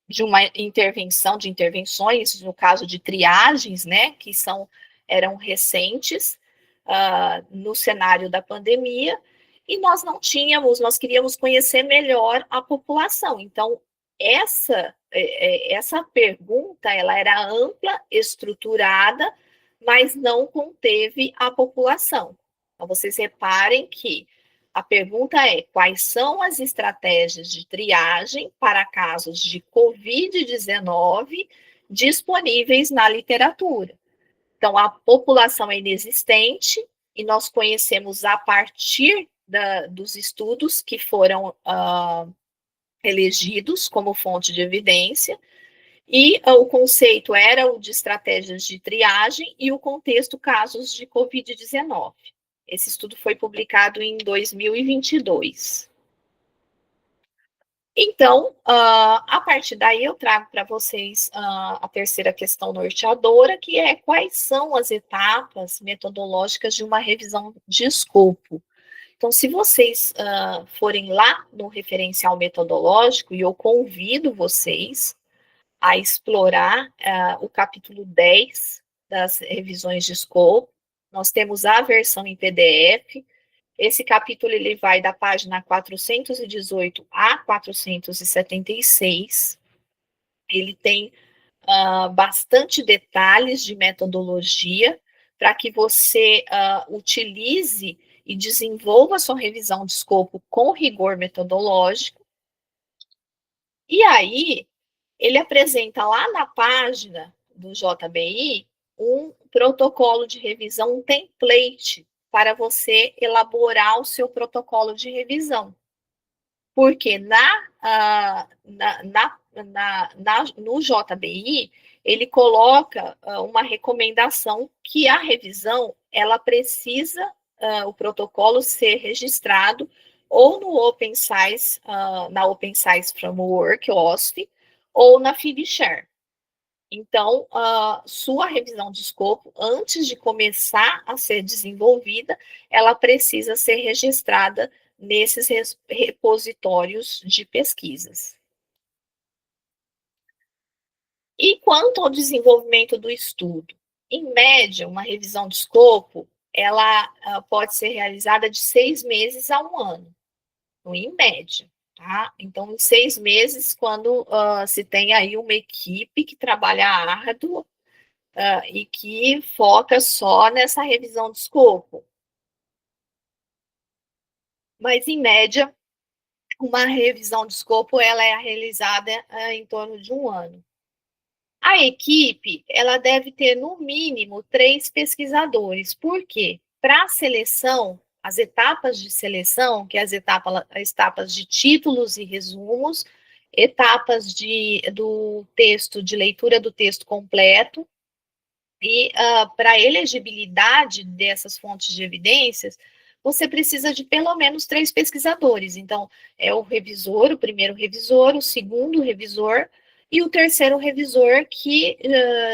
de uma intervenção, de intervenções, no caso de triagens, né, que eram recentes no cenário da pandemia, e nós queríamos conhecer melhor a população. Então, essa pergunta, ela era ampla, estruturada, mas não conteve a população. Então, vocês reparem que a pergunta é: quais são as estratégias de triagem para casos de Covid-19 disponíveis na literatura? Então, a população é inexistente e nós conhecemos a partir dos estudos que foram elegidos como fonte de evidência, e o conceito era o de estratégias de triagem e o contexto casos de Covid-19. Esse estudo foi publicado em 2022. Então, a partir daí eu trago para vocês a terceira questão norteadora, que é: quais são as etapas metodológicas de uma revisão de escopo? Então, se vocês forem lá no referencial metodológico, e eu convido vocês a explorar o capítulo 10 das revisões de escopo, nós temos a versão em PDF. Esse capítulo ele vai da página 418 a 476. Ele tem bastante detalhes de metodologia para que você utilize e desenvolva sua revisão de escopo com rigor metodológico. E aí, ele apresenta lá na página do JBI um protocolo de revisão, um template para você elaborar o seu protocolo de revisão. Porque no JBI, ele coloca uma recomendação que a revisão, ela precisa, o protocolo ser registrado ou no Open Science, na Open Science Framework, OSF, ou na FibShare. Então, sua revisão de escopo, antes de começar a ser desenvolvida, ela precisa ser registrada nesses repositórios de pesquisas. E quanto ao desenvolvimento do estudo? Em média, uma revisão de escopo, ela pode ser realizada de 6 meses a 1 ano, em média. Tá? Então, em 6 meses, quando se tem aí uma equipe que trabalha árduo e que foca só nessa revisão de escopo. Mas, em média, uma revisão de escopo ela é realizada em torno de 1 ano. A equipe ela deve ter, no mínimo, 3 pesquisadores. Por quê? Para a seleção, as etapas de seleção, que é as etapas de títulos e resumos, etapas do texto, de leitura do texto completo, e para a elegibilidade dessas fontes de evidências, você precisa de pelo menos 3 pesquisadores. Então, é o revisor, o primeiro revisor, o segundo revisor e o terceiro revisor, que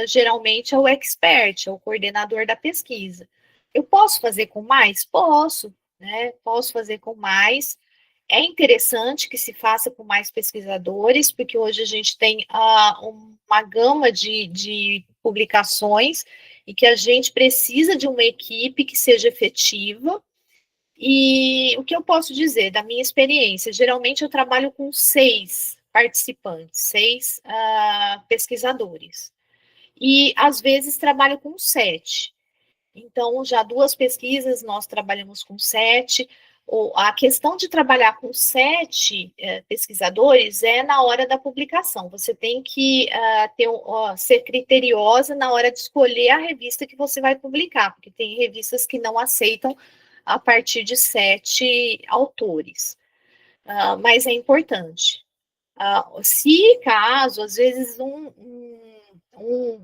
geralmente é o expert, é o coordenador da pesquisa. Eu posso fazer com mais? Posso, né? Posso fazer com mais. É interessante que se faça com mais pesquisadores, porque hoje a gente tem uma gama de publicações e que a gente precisa de uma equipe que seja efetiva. E o que eu posso dizer da minha experiência? Geralmente eu trabalho com 6 participantes, 6 pesquisadores. E às vezes trabalho com 7. Então, já 2 pesquisas nós trabalhamos com 7. A questão de trabalhar com 7 pesquisadores é na hora da publicação. Você tem que ser criteriosa na hora de escolher a revista que você vai publicar, porque tem revistas que não aceitam a partir de 7 autores. Mas é importante. Se caso, às vezes, um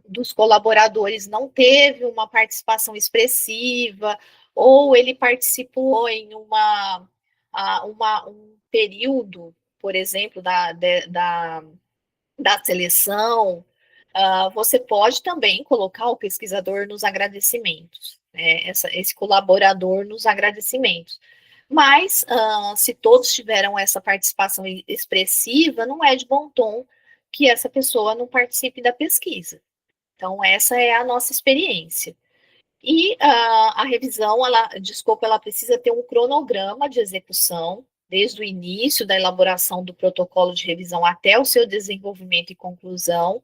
dos colaboradores não teve uma participação expressiva, ou ele participou em um período, por exemplo, da seleção, você pode também colocar o pesquisador nos agradecimentos, né, esse colaborador nos agradecimentos. Mas, se todos tiveram essa participação expressiva, não é de bom tom que essa pessoa não participe da pesquisa. Então, essa é a nossa experiência. E a revisão de escopo, ela precisa ter um cronograma de execução, desde o início da elaboração do protocolo de revisão até o seu desenvolvimento e conclusão.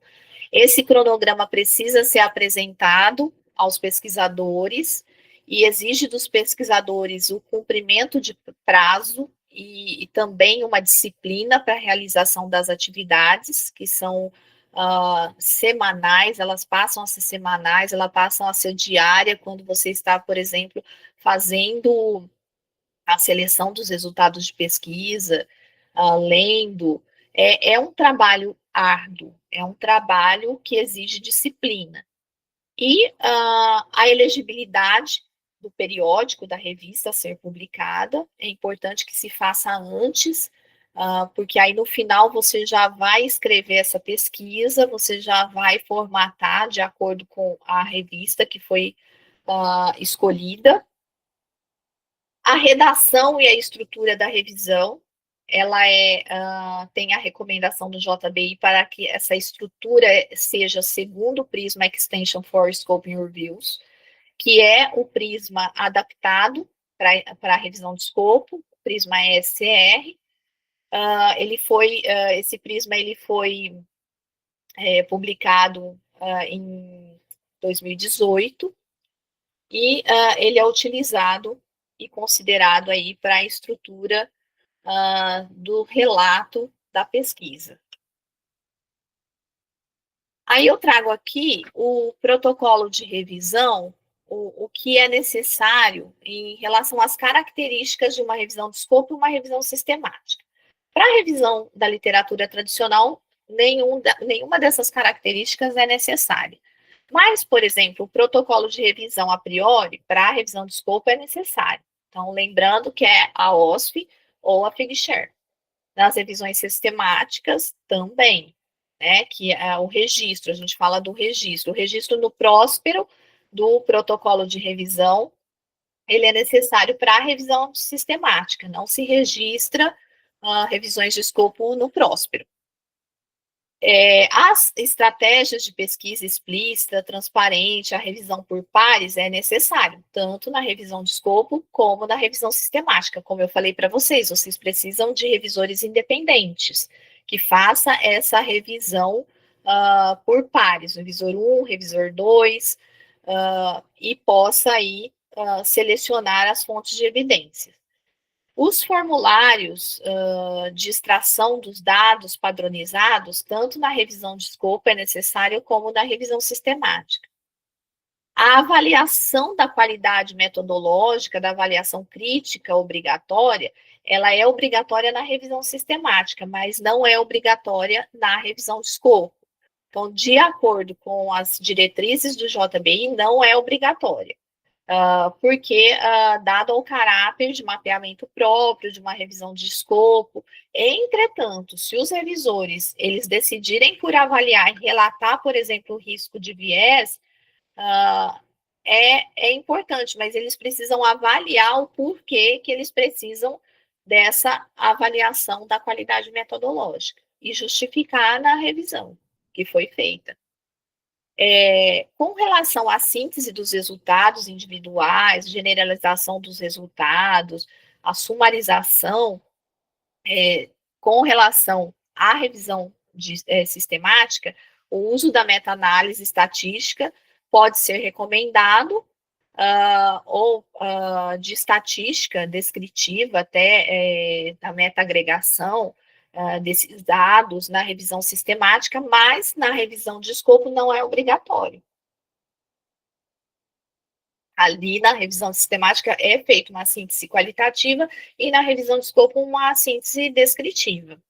Esse cronograma precisa ser apresentado aos pesquisadores e exige dos pesquisadores o cumprimento de prazo e também uma disciplina para a realização das atividades, que são semanais, elas passam a ser semanais, elas passam a ser diária, quando você está, por exemplo, fazendo a seleção dos resultados de pesquisa, lendo. É um trabalho árduo, é um trabalho que exige disciplina. E a elegibilidade do periódico, da revista a ser publicada, é importante que se faça antes, porque aí no final você já vai escrever essa pesquisa, você já vai formatar de acordo com a revista que foi escolhida. A redação e a estrutura da revisão, ela tem a recomendação do JBI para que essa estrutura seja segundo o Prisma Extension for Scoping Reviews, que é o Prisma adaptado para a revisão de escopo, o Prisma ESCR. Esse Prisma ele foi publicado em 2018, e ele é utilizado e considerado aí para a estrutura do relato da pesquisa. Aí eu trago aqui o protocolo de revisão, o que é necessário em relação às características de uma revisão de escopo e uma revisão sistemática. Para a revisão da literatura tradicional, nenhuma dessas características é necessária. Mas, por exemplo, o protocolo de revisão a priori, para a revisão de escopo, é necessário. Então, lembrando que é a OSF ou a Figshare. Nas revisões sistemáticas, também, né, que é o registro, a gente fala do registro. O registro no Próspero do protocolo de revisão, ele é necessário para a revisão sistemática, não se registra revisões de escopo no Próspero. As estratégias de pesquisa explícita, transparente, a revisão por pares é necessário, tanto na revisão de escopo como na revisão sistemática. Como eu falei para vocês precisam de revisores independentes, que faça essa revisão por pares, revisor 1, revisor 2, e possa aí selecionar as fontes de evidências. Os formulários de extração dos dados padronizados, tanto na revisão de escopo é necessário, como na revisão sistemática. A avaliação da qualidade metodológica, da avaliação crítica obrigatória, ela é obrigatória na revisão sistemática, mas não é obrigatória na revisão de escopo. Então, de acordo com as diretrizes do JBI, não é obrigatória. Porque, dado o caráter de mapeamento próprio, de uma revisão de escopo, entretanto, se os revisores, eles decidirem por avaliar e relatar, por exemplo, o risco de viés, é importante, mas eles precisam avaliar o porquê que eles precisam dessa avaliação da qualidade metodológica e justificar na revisão que foi feita. Com relação à síntese dos resultados individuais, generalização dos resultados, a sumarização, com relação à revisão sistemática, o uso da meta-análise estatística pode ser recomendado, ou de estatística descritiva, até da meta-agregação, desses dados na revisão sistemática, mas na revisão de escopo não é obrigatório. Ali na revisão sistemática é feita uma síntese qualitativa e na revisão de escopo uma síntese descritiva.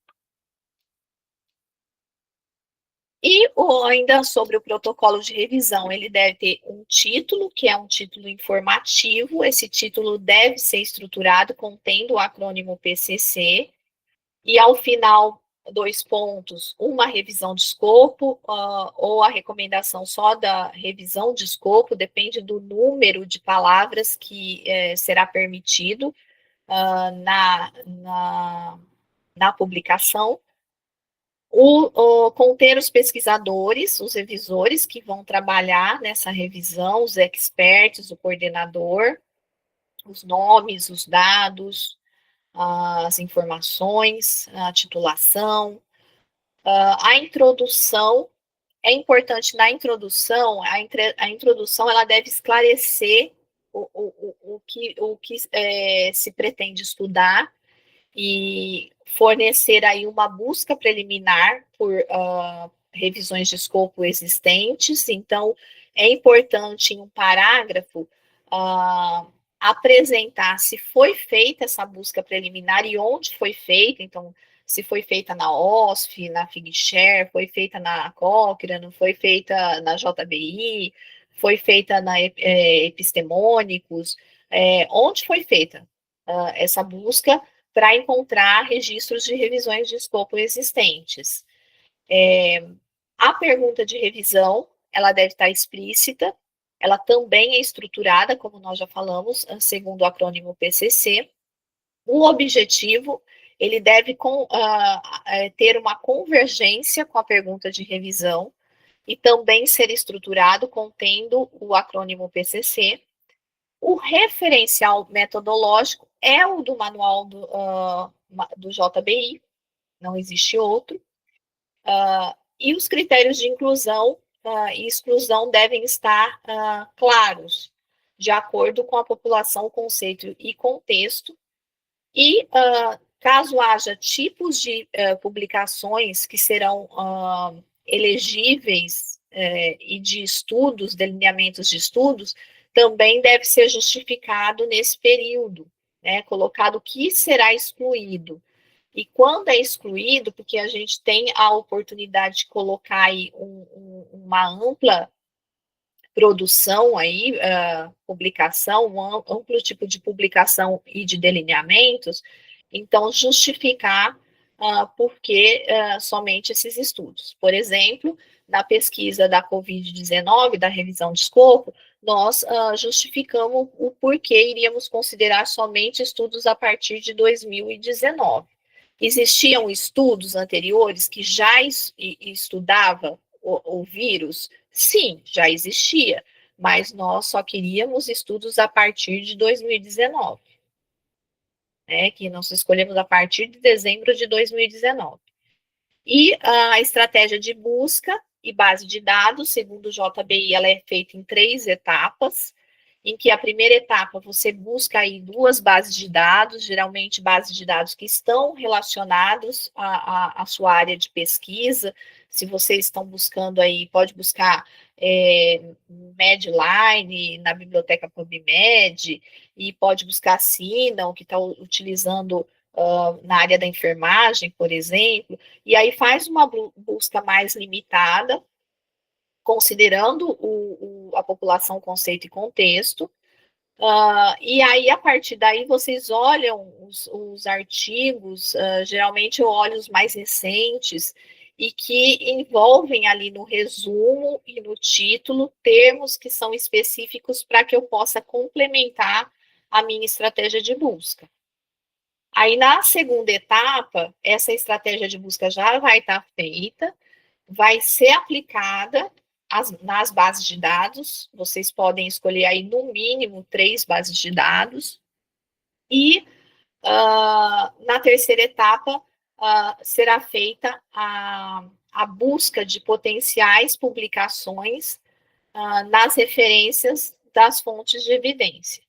E ainda sobre o protocolo de revisão, ele deve ter um título, que é um título informativo, esse título deve ser estruturado contendo o acrônimo PCC, e ao final 2 pontos, uma revisão de escopo, ou a recomendação só da revisão de escopo, depende do número de palavras que será permitido na publicação. Conter os pesquisadores, os revisores que vão trabalhar nessa revisão, os experts, o coordenador, os nomes, os dados, as informações, a titulação, a introdução. É importante na introdução, a introdução ela deve esclarecer o que se pretende estudar e fornecer aí uma busca preliminar por revisões de escopo existentes. Então, é importante em um parágrafo apresentar se foi feita essa busca preliminar e onde foi feita. Então, se foi feita na OSF, na Figshare, foi feita na Cochrane, foi feita na JBI, foi feita na Epistemônicos, onde foi feita essa busca para encontrar registros de revisões de escopo existentes. A pergunta de revisão, ela deve estar explícita, ela também é estruturada, como nós já falamos, segundo o acrônimo PCC. O objetivo, ele deve ter uma convergência com a pergunta de revisão e também ser estruturado contendo o acrônimo PCC. O referencial metodológico é o do manual do JBI, não existe outro. E os critérios de inclusão e exclusão devem estar claros, de acordo com a população, conceito e contexto. E caso haja tipos de publicações que serão elegíveis e de estudos, delineamentos de estudos, também deve ser justificado nesse período, né, colocado o que será excluído. E quando é excluído, porque a gente tem a oportunidade de colocar aí uma ampla produção aí, publicação, um amplo tipo de publicação e de delineamentos, então justificar por que somente esses estudos. Por exemplo, na pesquisa da Covid-19, da revisão de escopo, nós justificamos o porquê iríamos considerar somente estudos a partir de 2019. Existiam estudos anteriores que já estudavam o vírus? Sim, já existia, mas nós só queríamos estudos a partir de 2019, né, que nós escolhemos a partir de dezembro de 2019. E a estratégia de busca e base de dados, segundo o JBI, ela é feita em 3 etapas, em que a primeira etapa você busca aí 2 bases de dados, geralmente bases de dados que estão relacionados à sua área de pesquisa. Se vocês estão buscando aí, pode buscar Medline na biblioteca PubMed, e pode buscar Sinon, que está utilizando na área da enfermagem, por exemplo, e aí faz uma busca mais limitada, considerando a população, conceito e contexto, e aí, a partir daí, vocês olham os artigos, geralmente eu olho os mais recentes, e que envolvem ali no resumo e no título termos que são específicos para que eu possa complementar a minha estratégia de busca. Aí, na segunda etapa, essa estratégia de busca já vai estar feita, vai ser aplicada nas bases de dados. Vocês podem escolher aí, no mínimo, 3 bases de dados. E, na terceira etapa, será feita a busca de potenciais publicações nas referências das fontes de evidência.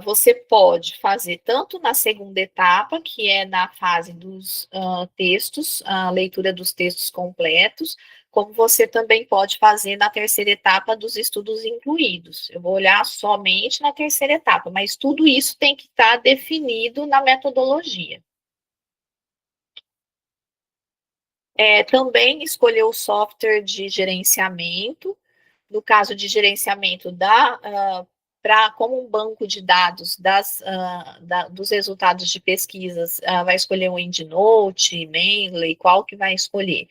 Você pode fazer tanto na segunda etapa, que é na fase dos textos, a leitura dos textos completos, como você também pode fazer na terceira etapa dos estudos incluídos. Eu vou olhar somente na terceira etapa, mas tudo isso tem que estar definido na metodologia. Também escolher o software de gerenciamento. No caso de gerenciamento da como um banco de dados dos resultados de pesquisas, vai escolher um EndNote, Mendeley, qual que vai escolher?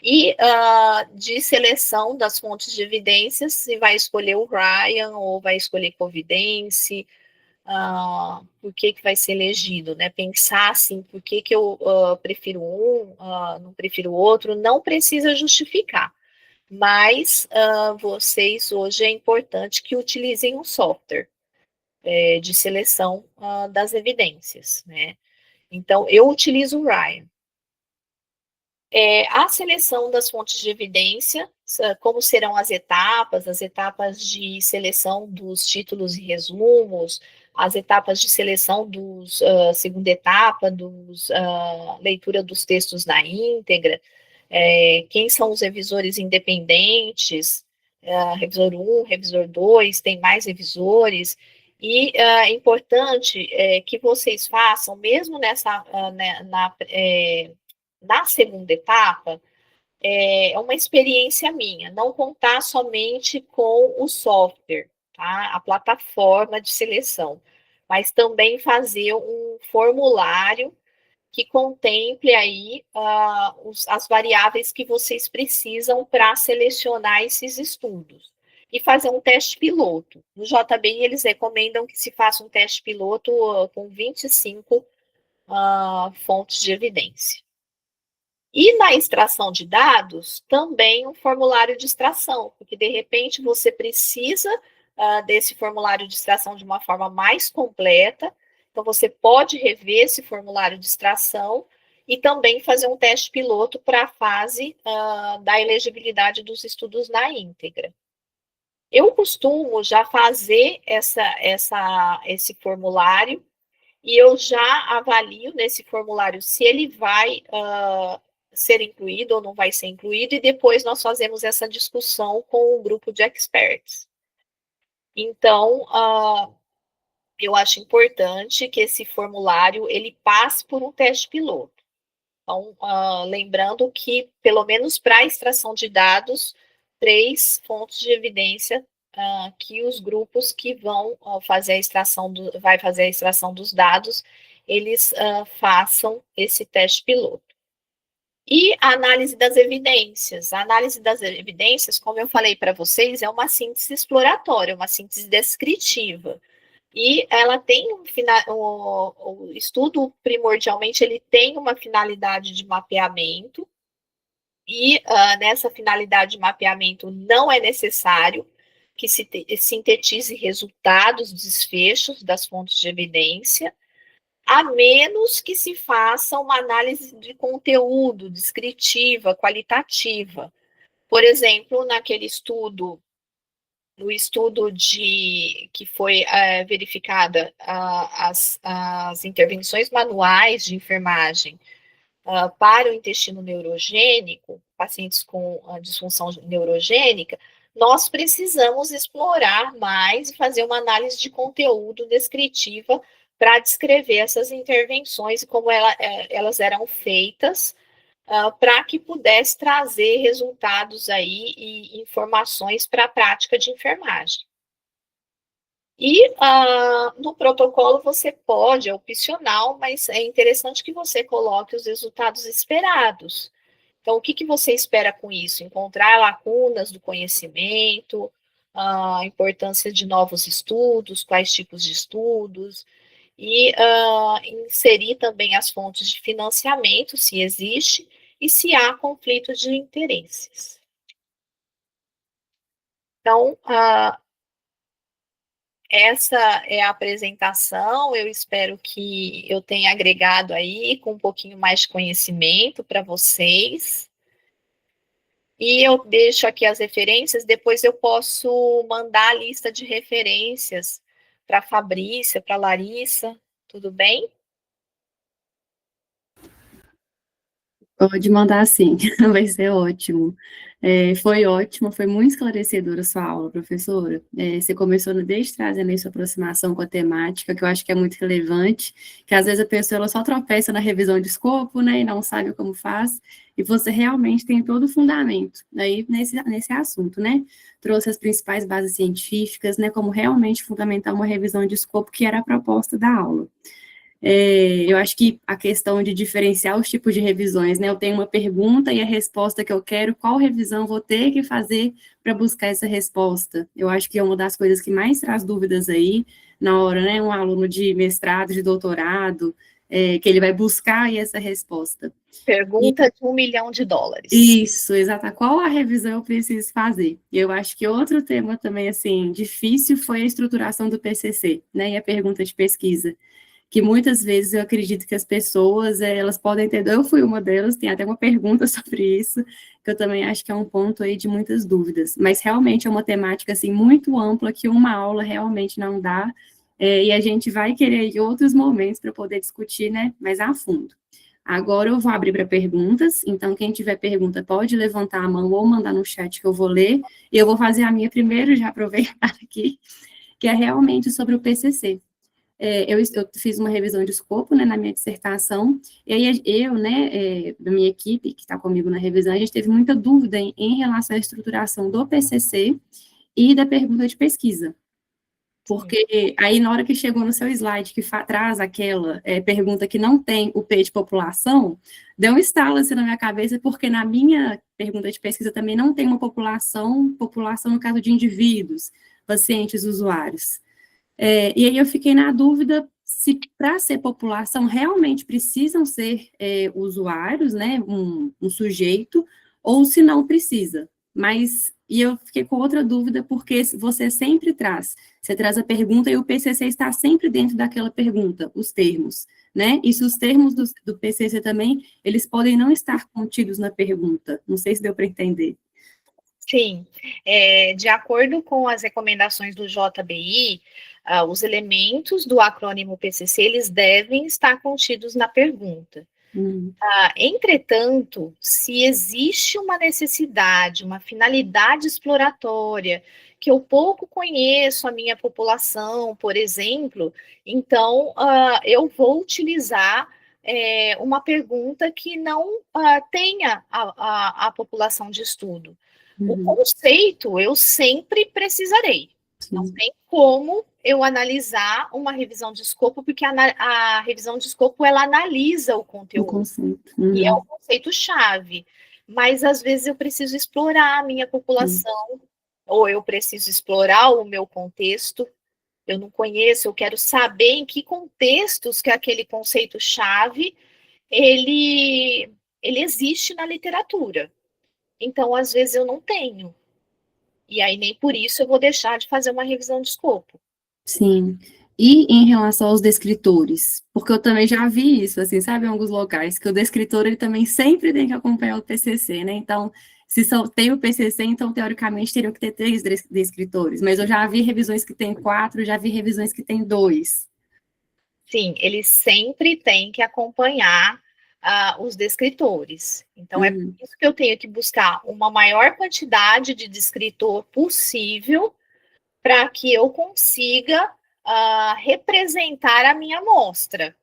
E de seleção das fontes de evidências, se vai escolher o Ryan ou vai escolher Covidence, por que vai ser elegido, né? Pensar assim, por que eu prefiro um, não prefiro o outro, não precisa justificar. Mas vocês hoje é importante que utilizem um software de seleção das evidências, né? Então, eu utilizo o Ryan. A seleção das fontes de evidência, como serão as etapas de seleção dos títulos e resumos, as etapas de seleção dos segunda etapa, leitura dos textos na íntegra, quem são os revisores independentes, revisor 1, revisor 2, tem mais revisores, e é importante que vocês façam, mesmo na segunda etapa, é uma experiência minha, não contar somente com o software, tá? A plataforma de seleção, mas também fazer um formulário que contemple aí as variáveis que vocês precisam para selecionar esses estudos. E fazer um teste piloto. No JBI, eles recomendam que se faça um teste piloto com 25 fontes de evidência. E na extração de dados, também um formulário de extração, porque de repente você precisa desse formulário de extração de uma forma mais completa, então você pode rever esse formulário de extração e também fazer um teste piloto para a fase da elegibilidade dos estudos na íntegra. Eu costumo já fazer esse formulário e eu já avalio nesse formulário se ele vai ser incluído ou não vai ser incluído, e depois nós fazemos essa discussão com o grupo de experts. Então, eu acho importante que esse formulário ele passe por um teste piloto. Então, lembrando que, pelo menos para a extração de dados, 3 fontes de evidência que os grupos que vão fazer a extração dos dados, eles façam esse teste piloto. E a análise das evidências. A análise das evidências, como eu falei para vocês, é uma síntese exploratória, uma síntese descritiva. E ela tem o estudo, primordialmente, ele tem uma finalidade de mapeamento, e nessa finalidade de mapeamento não é necessário que se sintetize resultados, desfechos das fontes de evidência, a menos que se faça uma análise de conteúdo, descritiva, qualitativa. Por exemplo, no estudo que foi verificada as intervenções manuais de enfermagem para o intestino neurogênico, pacientes com disfunção neurogênica, nós precisamos explorar mais e fazer uma análise de conteúdo descritiva para descrever essas intervenções e como elas eram feitas, para que pudesse trazer resultados aí e informações para a prática de enfermagem. E no protocolo você pode, é opcional, mas é interessante que você coloque os resultados esperados. Então, o que você espera com isso? Encontrar lacunas do conhecimento, a importância de novos estudos, quais tipos de estudos, e inserir também as fontes de financiamento, se existe, e se há conflito de interesses. Então, essa é a apresentação, eu espero que eu tenha agregado aí com um pouquinho mais de conhecimento para vocês. E eu deixo aqui as referências, depois eu posso mandar a lista de referências para a Fabrícia, para a Larissa, tudo bem? Pode mandar sim, vai ser ótimo. Foi ótimo, foi muito esclarecedora a sua aula, professora. Você começou desde trazendo aí sua aproximação com a temática, que eu acho que é muito relevante, que às vezes a pessoa ela só tropeça na revisão de escopo, né, e não sabe como faz, e você realmente tem todo o fundamento aí nesse assunto, né? Trouxe as principais bases científicas, né, como realmente fundamentar uma revisão de escopo, que era a proposta da aula. Eu acho que a questão de diferenciar os tipos de revisões, né? Eu tenho uma pergunta e a resposta que eu quero, qual revisão vou ter que fazer para buscar essa resposta? Eu acho que é uma das coisas que mais traz dúvidas aí na hora, né? Um aluno de mestrado, de doutorado, que ele vai buscar aí essa resposta. Pergunta de US$ 1 milhão. Isso, exato. Qual a revisão eu preciso fazer? E eu acho que outro tema também, assim, difícil foi a estruturação do PCC, né? E a pergunta de pesquisa, que muitas vezes eu acredito que as pessoas, elas podem ter, eu fui uma delas, tem até uma pergunta sobre isso, que eu também acho que é um ponto aí de muitas dúvidas, mas realmente é uma temática, assim, muito ampla, que uma aula realmente não dá, e a gente vai querer outros momentos para poder discutir, né, mais a fundo. Agora eu vou abrir para perguntas, então quem tiver pergunta pode levantar a mão ou mandar no chat que eu vou ler, e eu vou fazer a minha primeiro, já aproveitar aqui, que é realmente sobre o PCC. Eu fiz uma revisão de escopo, né, na minha dissertação, e aí eu, né, da minha equipe, que está comigo na revisão, a gente teve muita dúvida em relação à estruturação do PCC e da pergunta de pesquisa. Porque aí, na hora que chegou no seu slide, que traz aquela pergunta que não tem o P de população, deu um estalo assim na minha cabeça, porque na minha pergunta de pesquisa também não tem uma população no caso de indivíduos, pacientes, usuários. E aí eu fiquei na dúvida se, para ser população, realmente precisam ser usuários, né, um sujeito, ou se não precisa. Mas, e eu fiquei com outra dúvida, porque você sempre você traz a pergunta e o PCC está sempre dentro daquela pergunta, os termos, né? E se os termos do PCC também, eles podem não estar contidos na pergunta. Não sei se deu para entender. Sim, de acordo com as recomendações do JBI, os elementos do acrônimo PCC, eles devem estar contidos na pergunta. Entretanto, se existe uma necessidade, uma finalidade exploratória, que eu pouco conheço a minha população, por exemplo, então eu vou utilizar uma pergunta que não tenha a população de estudo. O conceito eu sempre precisarei. Não tem como eu analisar uma revisão de escopo, porque a revisão de escopo ela analisa o conteúdo. O conceito. E é o conceito-chave. Mas às vezes eu preciso explorar a minha população, ou eu preciso explorar o meu contexto. Eu não conheço, eu quero saber em que contextos que aquele conceito-chave ele existe na literatura. Então, às vezes, eu não tenho. E aí, nem por isso eu vou deixar de fazer uma revisão de escopo. Sim. E em relação aos descritores? Porque eu também já vi isso, assim, sabe, em alguns locais, que o descritor, ele também sempre tem que acompanhar o PCC, né? Então, se só tem o PCC, então, teoricamente, teriam que ter 3 descritores. Mas eu já vi revisões que tem 4, já vi revisões que tem 2. Sim, eles sempre têm que acompanhar os descritores. Então, é por isso que eu tenho que buscar uma maior quantidade de descritor possível para que eu consiga representar a minha amostra.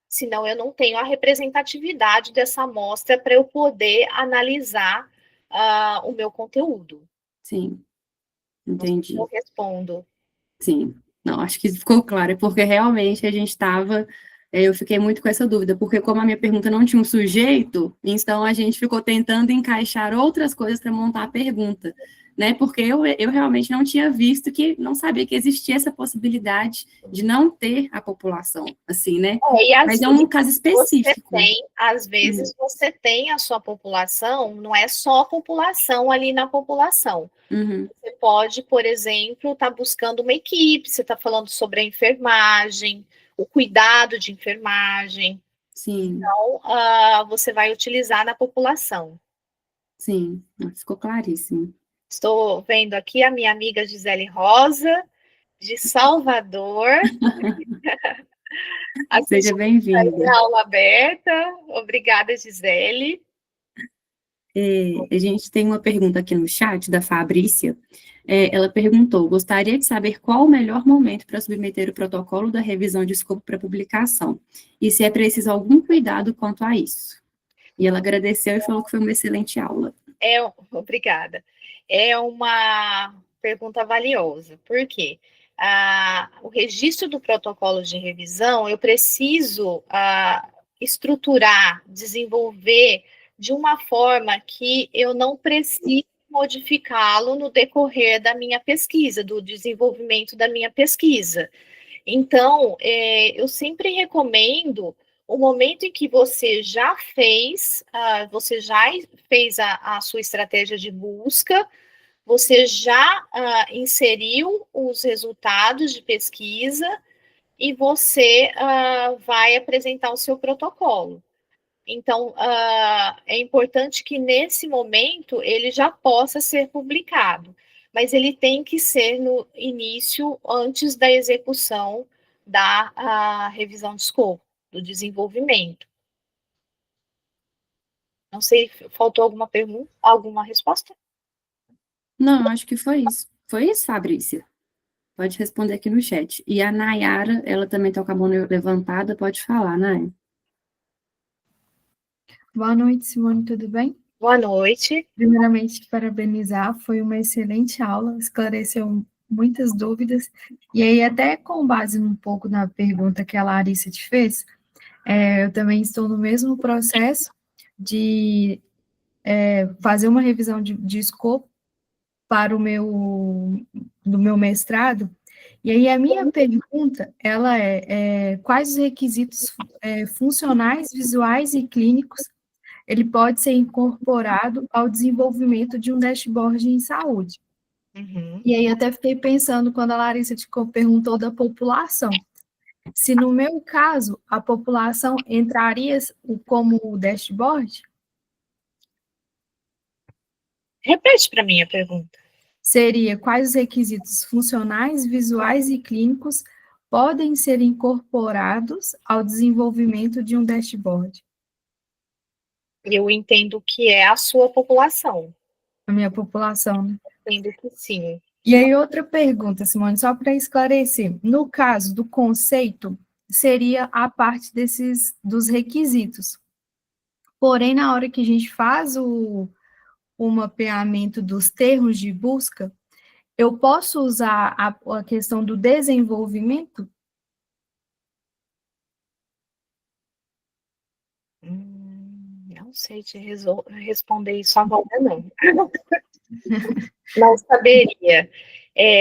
Senão, eu não tenho a representatividade dessa amostra para eu poder analisar o meu conteúdo. Sim, Não sei se entendi. eu respondo. Sim, não, acho que ficou claro, porque realmente a gente estava, eu fiquei muito com essa dúvida, porque como a minha pergunta não tinha um sujeito, então a gente ficou tentando encaixar outras coisas para montar a pergunta, né, porque eu realmente não tinha visto não sabia que existia essa possibilidade de não ter a população, assim, né, mas é um caso específico. Às vezes você tem a sua população, não é só a população ali na população. Você pode, por exemplo, estar buscando uma equipe, você está falando sobre a enfermagem, o cuidado de enfermagem. Sim. Então, você vai utilizar na população. Sim, ficou claríssimo. Estou vendo aqui a minha amiga Gisele Rosa, de Salvador. Seja Assistindo bem-vinda. a aula aberta. Obrigada, Gisele. A gente tem uma pergunta aqui no chat da Fabrícia. Ela perguntou: gostaria de saber qual o melhor momento para submeter o protocolo da revisão de escopo para publicação, e se é preciso algum cuidado quanto a isso. E ela agradeceu e falou que foi uma excelente aula. Obrigada. É uma pergunta valiosa. Por quê? O registro do protocolo de revisão, eu preciso estruturar, desenvolver de uma forma que eu não precise modificá-lo no decorrer da minha pesquisa, do desenvolvimento da minha pesquisa. Então, eu sempre recomendo o momento em que você já fez a sua estratégia de busca, você já inseriu os resultados de pesquisa e você vai apresentar o seu protocolo. Então, é importante que nesse momento ele já possa ser publicado, mas ele tem que ser no início, antes da execução da revisão de escopo, do desenvolvimento. Não sei, faltou alguma pergunta, alguma resposta? Não, acho que foi isso. Foi isso, Fabrícia? Pode responder aqui no chat. E a Nayara, ela também está com a mão levantada, pode falar, Nay. Boa noite, Simone, tudo bem? Boa noite. Primeiramente, parabenizar, foi uma excelente aula, esclareceu muitas dúvidas, e aí até com base um pouco na pergunta que a Larissa te fez, eu também estou no mesmo processo de fazer uma revisão de escopo para do meu mestrado, e aí a minha pergunta, ela quais os requisitos funcionais, visuais e clínicos ele pode ser incorporado ao desenvolvimento de um dashboard em saúde. Uhum. E aí até fiquei pensando quando a Larissa te perguntou da população. Se no meu caso a população entraria como dashboard, Repete para mim a pergunta. seria quais os requisitos funcionais, visuais e clínicos podem ser incorporados ao desenvolvimento de um dashboard? Eu entendo que é a sua população. A minha população, né? Entendo que sim. E aí, outra pergunta, Simone, só para esclarecer. No caso do conceito, seria a parte dos requisitos. Porém, na hora que a gente faz o mapeamento dos termos de busca, eu posso usar a questão do desenvolvimento? Não sei te responder isso agora, não. Não saberia.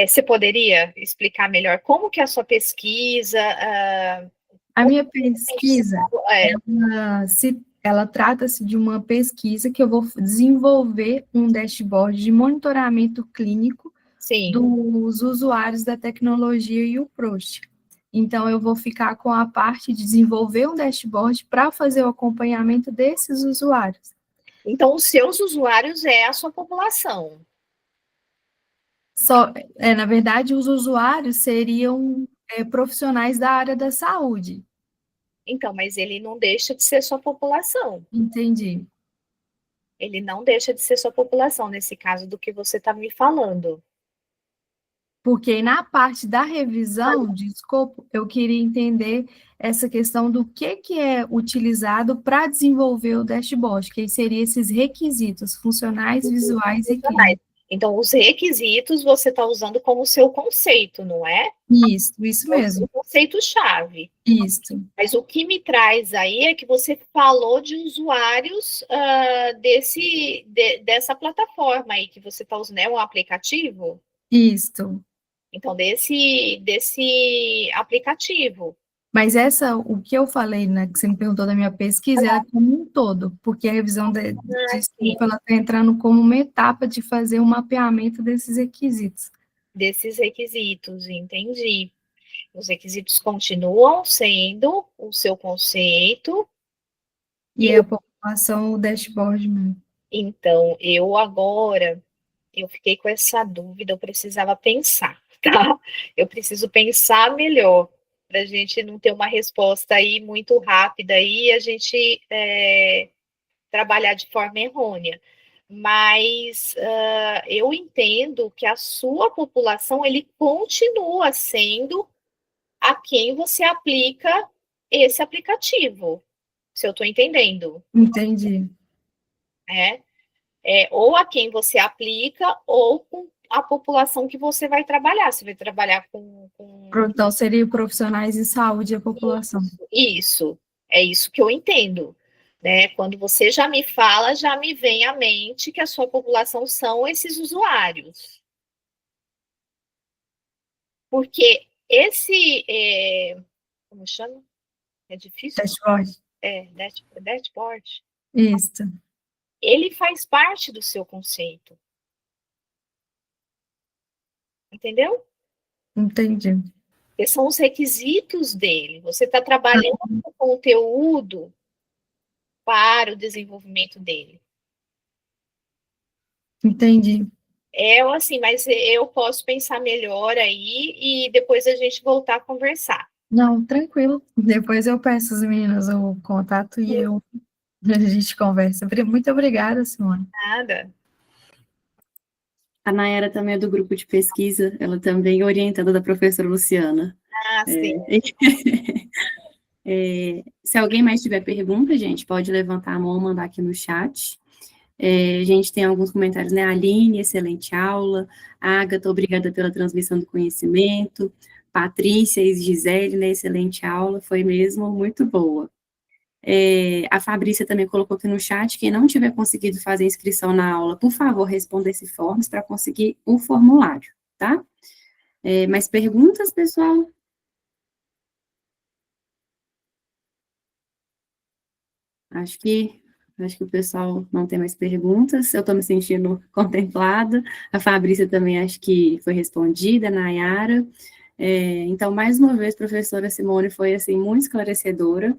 Você poderia explicar melhor como que é a sua pesquisa? A minha pesquisa, É, ela trata-se de uma pesquisa que eu vou desenvolver um dashboard de monitoramento clínico sim. dos usuários da tecnologia e o Prost. Então, eu vou ficar com a parte de desenvolver um dashboard para fazer o acompanhamento desses usuários. Então, os seus usuários é a sua população. Na verdade, os usuários seriam profissionais da área da saúde. Então, mas ele não deixa de ser sua população. Entendi. Ele não deixa de ser sua população, nesse caso do que você está me falando. Porque na parte da revisão de escopo, eu queria entender essa questão do que é utilizado para desenvolver o dashboard, que seriam esses requisitos funcionais, visuais e clínicos. Então, os requisitos você está usando como seu conceito, não é? Isso mesmo. O conceito-chave. Isso. Mas o que me traz aí é que você falou de usuários dessa plataforma aí que você está usando, é um aplicativo? Isso. Então, desse aplicativo. Mas o que eu falei, né, que você me perguntou da minha pesquisa, era como um todo, porque a revisão de escopo, ela está entrando como uma etapa de fazer um mapeamento desses requisitos. Desses requisitos, entendi. Os requisitos continuam sendo o seu conceito. E a população, o dashboard mesmo. Então, eu fiquei com essa dúvida, eu precisava pensar, tá? Eu preciso pensar melhor. para a gente não ter uma resposta aí muito rápida e a gente trabalhar de forma errônea. Mas eu entendo que a sua população, ele continua sendo a quem você aplica esse aplicativo, se eu estou entendendo. Entendi. Ou a quem você aplica, ou com a população que você vai trabalhar. Você vai trabalhar com... Então, seria profissionais de saúde e a população. Isso, é isso que eu entendo. Né? Quando você já me fala, já me vem à mente que a sua população são esses usuários. Porque esse... como chama? É difícil? Dashboard. Dashboard. Isso. Ele faz parte do seu conceito. Entendeu? Entendi. Esses são os requisitos dele. Você está trabalhando com conteúdo para o desenvolvimento dele. Entendi. Assim, mas eu posso pensar melhor aí e depois a gente voltar a conversar. Não, tranquilo. Depois eu peço às meninas o contato e a gente conversa. Muito obrigada, Simone. Nada. A Nayara também é do grupo de pesquisa, ela também é orientada da professora Luciana. Sim. Se alguém mais tiver pergunta, gente, pode levantar a mão ou mandar aqui no chat. A gente tem alguns comentários, né? Aline, excelente aula. Agatha, obrigada pela transmissão do conhecimento. Patrícia e Gisele, né? Excelente aula, foi mesmo muito boa. A Fabrícia também colocou aqui no chat, quem não tiver conseguido fazer inscrição na aula, por favor, responda esse forms para conseguir o formulário, tá? Mais perguntas, pessoal? Acho que o pessoal não tem mais perguntas, eu estou me sentindo contemplada, a Fabrícia também acho que foi respondida, a Nayara. Então, mais uma vez, professora Simone, foi, assim, muito esclarecedora.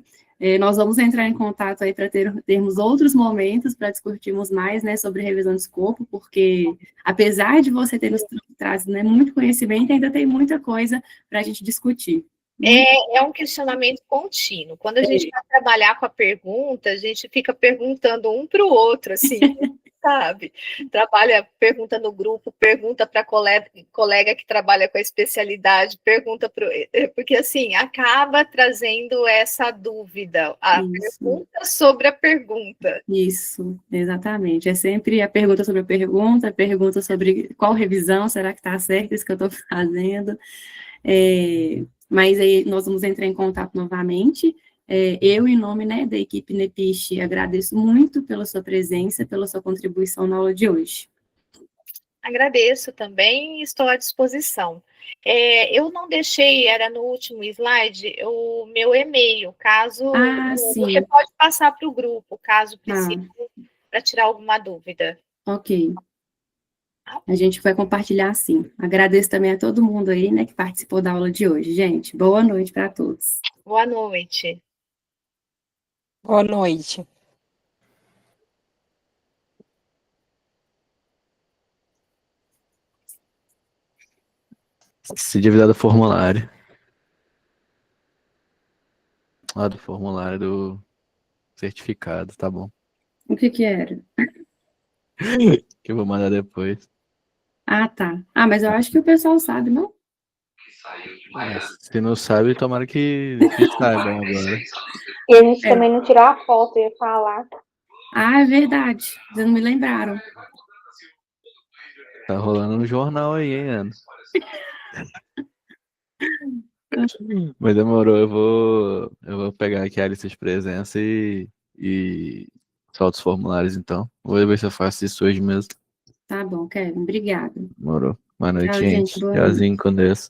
Nós vamos entrar em contato aí para termos outros momentos para discutirmos mais, né, sobre revisão de escopo, porque, apesar de você ter nos trazido, né, muito conhecimento, ainda tem muita coisa para a gente discutir. É um questionamento contínuo. Quando a gente vai trabalhar com a pergunta, a gente fica perguntando um para o outro, assim, sabe? Trabalha, pergunta no grupo, pergunta para colega que trabalha com a especialidade, pergunta porque, assim, acaba trazendo essa dúvida, a pergunta sobre a pergunta. Isso, exatamente. É sempre a pergunta sobre a pergunta sobre qual revisão, será que está certo isso que eu estou fazendo? Mas aí nós vamos entrar em contato novamente. Eu, em nome, né, da equipe NEPIST, agradeço muito pela sua presença, pela sua contribuição na aula de hoje. Agradeço também e estou à disposição. Eu não deixei, era no último slide, o meu e-mail, caso você pode passar para o grupo, caso precise, para tirar alguma dúvida. Ok. A gente vai compartilhar sim. Agradeço também a todo mundo aí, né, que participou da aula de hoje. Gente, boa noite para todos. Boa noite. Boa noite. Se dividir do formulário. Do formulário do certificado, tá bom. O que era? Que eu vou mandar depois. Tá. Mas eu acho que o pessoal sabe, não? Se não sabe, tomara que saibam agora. E a gente também não tirou a foto, ia falar. É verdade. Vocês não me lembraram. Tá rolando no jornal aí, hein, Ana? Mas demorou, eu vou pegar aqui a lista de presença e solto os formulários, então. Vou ver se eu faço isso hoje mesmo. Tá bom, Kevin. Obrigada. Demorou. Boa noite, Tchau, gente. boa Tchauzinho, com Deus.